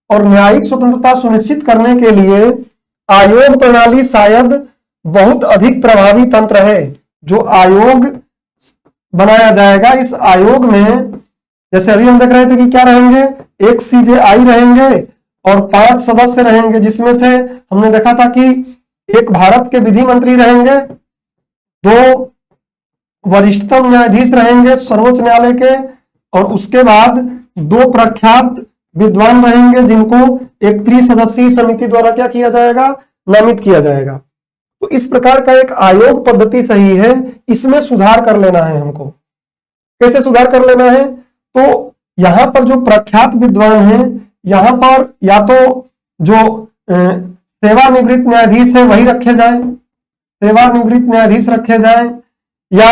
और न्यायिक स्वतंत्रता सुनिश्चित करने के लिए आयोग प्रणाली शायद बहुत अधिक प्रभावी तंत्र है। जो आयोग बनाया जाएगा, इस आयोग में जैसे अभी हम देख रहे थे कि क्या रहेंगे, एक सीजेआई रहेंगे और 5 सदस्य रहेंगे, जिसमें से हमने देखा था कि एक भारत के विधि मंत्री रहेंगे, 2 वरिष्ठतम न्यायाधीश रहेंगे सर्वोच्च न्यायालय के, और उसके बाद 2 प्रख्यात विद्वान रहेंगे जिनको एक त्रिसदस्यीय समिति द्वारा क्या किया जाएगा, नामित किया जाएगा। तो इस प्रकार का एक आयोग पद्धति सही है, इसमें सुधार कर लेना है हमको। कैसे सुधार कर लेना है? तो यहां पर जो प्रख्यात विद्वान हैं, यहां पर या तो जो सेवानिवृत्त न्यायाधीश है वही रखे जाएं, सेवानिवृत्त न्यायाधीश रखे जाएं, या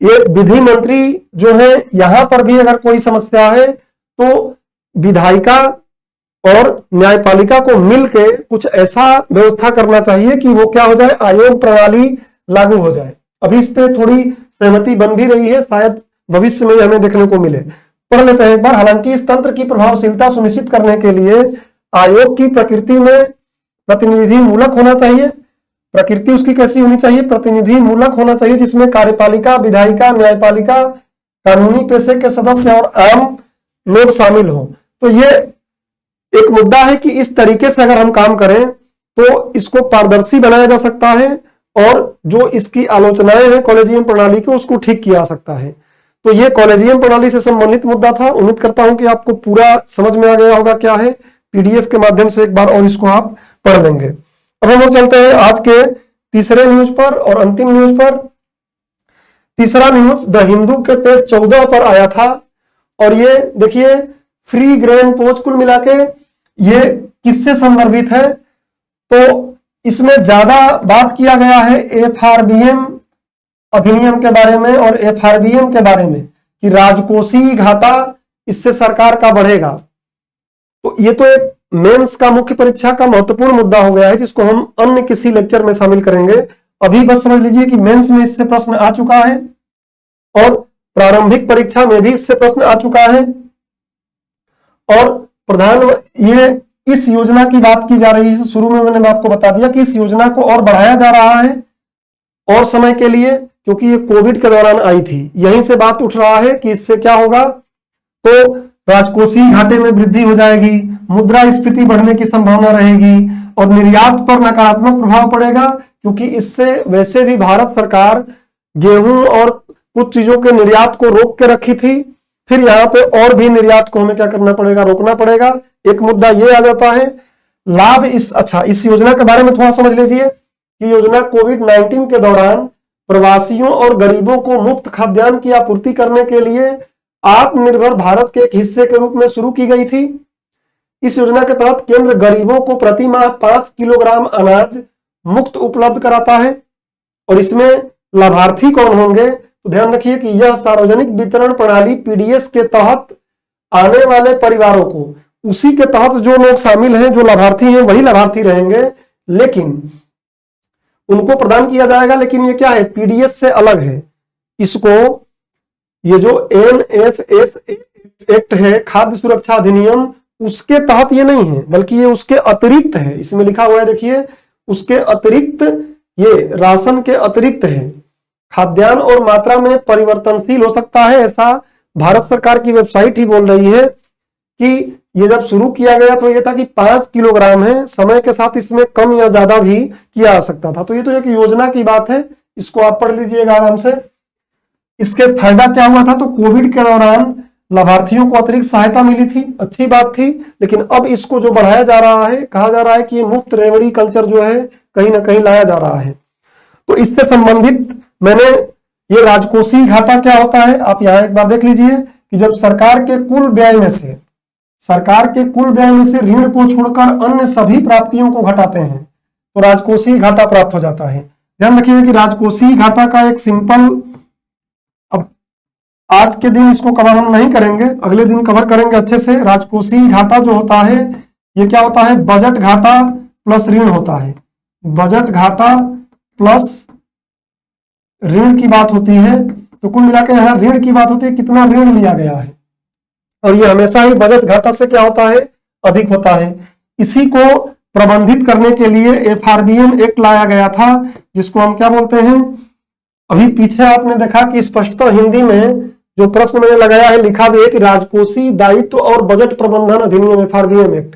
ये विधि मंत्री जो है यहां पर भी अगर कोई समस्या है तो विधायिका और न्यायपालिका को मिलके कुछ ऐसा व्यवस्था करना चाहिए कि वो क्या हो जाए, आयोग प्रणाली लागू हो जाए। अभी इस पे थोड़ी सहमति बन भी रही है, शायद भविष्य में हमें देखने को मिले। पढ़ लेते हैं एक बार। हालांकि इस तंत्र की प्रभावशीलता सुनिश्चित करने के लिए आयोग की प्रकृति में प्रतिनिधि मूलक होना चाहिए। प्रकृति उसकी कैसी होनी चाहिए? प्रतिनिधि मूलक होना चाहिए, जिसमें कार्यपालिका, विधायिका, न्यायपालिका, कानूनी पेशे के सदस्य और आम लोग शामिल हों। तो ये एक मुद्दा है कि इस तरीके से अगर हम काम करें तो इसको पारदर्शी बनाया जा सकता है और जो इसकी आलोचनाएं हैं कॉलेजियम प्रणाली को, उसको ठीक किया जा सकता है। तो ये कॉलेजियम प्रणाली से संबंधित मुद्दा था। उम्मीद करता हूं कि आपको पूरा समझ में आ गया होगा क्या है। पीडीएफ के माध्यम से एक बार और इसको आप पढ़ लेंगे। अब हम लोग चलते हैं आज के तीसरे न्यूज पर और अंतिम न्यूज पर। तीसरा न्यूज द हिंदू के पेज 14 पर आया था और ये देखिए फ्री ग्रेन पोज कुल मिला के ये किससे संदर्भित है? तो इसमें ज्यादा बात किया गया है एफआरबीएम अधिनियम के बारे में और एफआरबीएम के बारे में कि राजकोषीय घाटा इससे सरकार का बढ़ेगा। तो ये तो एक मेंस का मुख्य परीक्षा का महत्वपूर्ण मुद्दा हो गया है, जिसको हम अन्य किसी लेक्चर में शामिल करेंगे। अभी बस समझ लीजिए कि मेंस में इससे प्रश्न आ चुका है और प्रारंभिक परीक्षा में भी इससे प्रश्न आ चुका है। और प्रधान ये इस योजना की बात की जा रही है। शुरू में मैंने आपको बता दिया कि इस योजना को और बढ़ाया जा रहा है और समय के लिए, क्योंकि ये कोविड के दौरान आई थी। यहीं से बात उठ रहा है कि इससे क्या होगा, तो राजकोषीय घाटे में वृद्धि हो जाएगी, मुद्रास्फीति बढ़ने की संभावना रहेगी और निर्यात पर नकारात्मक प्रभाव पड़ेगा, क्योंकि इससे वैसे भी भारत सरकार गेहूं और कुछ चीजों के निर्यात को रोक के रखी थी। फिर यहाँ पे और भी निर्यात को हमें क्या करना पड़ेगा, रोकना पड़ेगा। एक मुद्दा ये आ जाता है। लाभ इस योजना के बारे में थोड़ा समझ लीजिए कि योजना कोविड-19 के दौरान प्रवासियों और गरीबों को मुफ्त खाद्यान्न की आपूर्ति करने के लिए आत्मनिर्भर भारत के एक हिस्से के रूप में शुरू की गई थी। इस योजना के तहत केंद्र गरीबों को प्रति माह 5 किलोग्राम अनाज मुफ्त उपलब्ध कराता है। और इसमें लाभार्थी कौन होंगे? तो ध्यान रखिए कि यह सार्वजनिक वितरण प्रणाली पीडीएस के तहत आने वाले परिवारों को, उसी के तहत जो लोग शामिल हैं, जो लाभार्थी हैं वही लाभार्थी रहेंगे, लेकिन उनको प्रदान किया जाएगा। लेकिन ये क्या है, पीडीएस से अलग है। इसको ये जो एनएफएस एक्ट है, खाद्य सुरक्षा अधिनियम, उसके तहत ये नहीं है, बल्कि ये उसके अतिरिक्त है। इसमें लिखा हुआ है, देखिए, उसके अतिरिक्त, ये राशन के अतिरिक्त है। खाद्यान्न और मात्रा में परिवर्तनशील हो सकता है, ऐसा भारत सरकार की वेबसाइट ही बोल रही है कि ये जब शुरू किया गया तो ये था कि 5 किलोग्राम है, समय के साथ इसमें कम या ज्यादा भी किया जा सकता था। तो ये तो एक योजना की बात है, इसको आप पढ़ लीजिएगा आराम से। इसके फायदा क्या हुआ था, तो कोविड के दौरान लाभार्थियों को अतिरिक्त सहायता मिली थी, अच्छी बात थी। लेकिन अब इसको जो बढ़ाया जा रहा है, कहा जा रहा है कि ये मुफ्त रेवड़ी कल्चर जो है कहीं ना कहीं लाया जा रहा है। तो इससे संबंधित मैंने ये राजकोषीय घाटा क्या होता है आप यहां एक बार देख लीजिए कि जब सरकार के कुल व्यय में से ऋण को छोड़कर अन्य सभी प्राप्तियों को घटाते हैं तो राजकोषीय घाटा प्राप्त हो जाता है। ध्यान रखिए कि राजकोषीय घाटा का एक सिंपल, अब आज के दिन इसको कवर हम नहीं करेंगे, अगले दिन कवर करेंगे अच्छे से। राजकोषीय घाटा जो होता है ये क्या होता है, बजट घाटा प्लस ऋण होता है। बजट घाटा प्लस ऋण की बात होती है, तो कुल मिलाकर यहां ऋण की बात होती है, कितना ऋण लिया गया है, और ये हमेशा ही बजट घाटा से क्या होता है, अधिक होता है। इसी को प्रबंधित करने के लिए एफआरबीएम एक्ट लाया गया था, जिसको हम क्या बोलते हैं, अभी पीछे आपने देखा कि स्पष्टतः हिंदी में जो प्रश्न मैंने लगाया है लिखा भी है कि राजकोषीय दायित्व और बजट प्रबंधन अधिनियम एफआरबीएम एक्ट,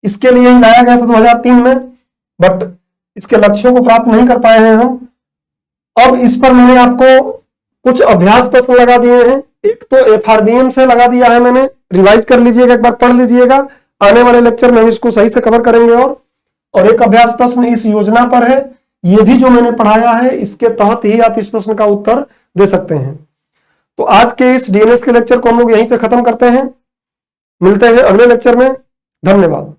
इसके लिए ही लाया गया था 2003 में, बट इसके लक्ष्यों को प्राप्त नहीं कर पाए हैं हम। अब इस पर मैंने आपको कुछ अभ्यास प्रश्न लगा दिए हैं। एक तो एफआरबीएम से लगा दिया है मैंने, रिवाइज कर लीजिएगा, एक बार पढ़ लीजिएगा, आने वाले लेक्चर में हम इसको सही से कवर करेंगे। और एक अभ्यास प्रश्न इस योजना पर है, ये भी जो मैंने पढ़ाया है इसके तहत ही आप इस प्रश्न का उत्तर दे सकते हैं। तो आज के इस डीएनएस के लेक्चर को हम लोग यहीं पे खत्म करते हैं, मिलते हैं अगले लेक्चर में। धन्यवाद।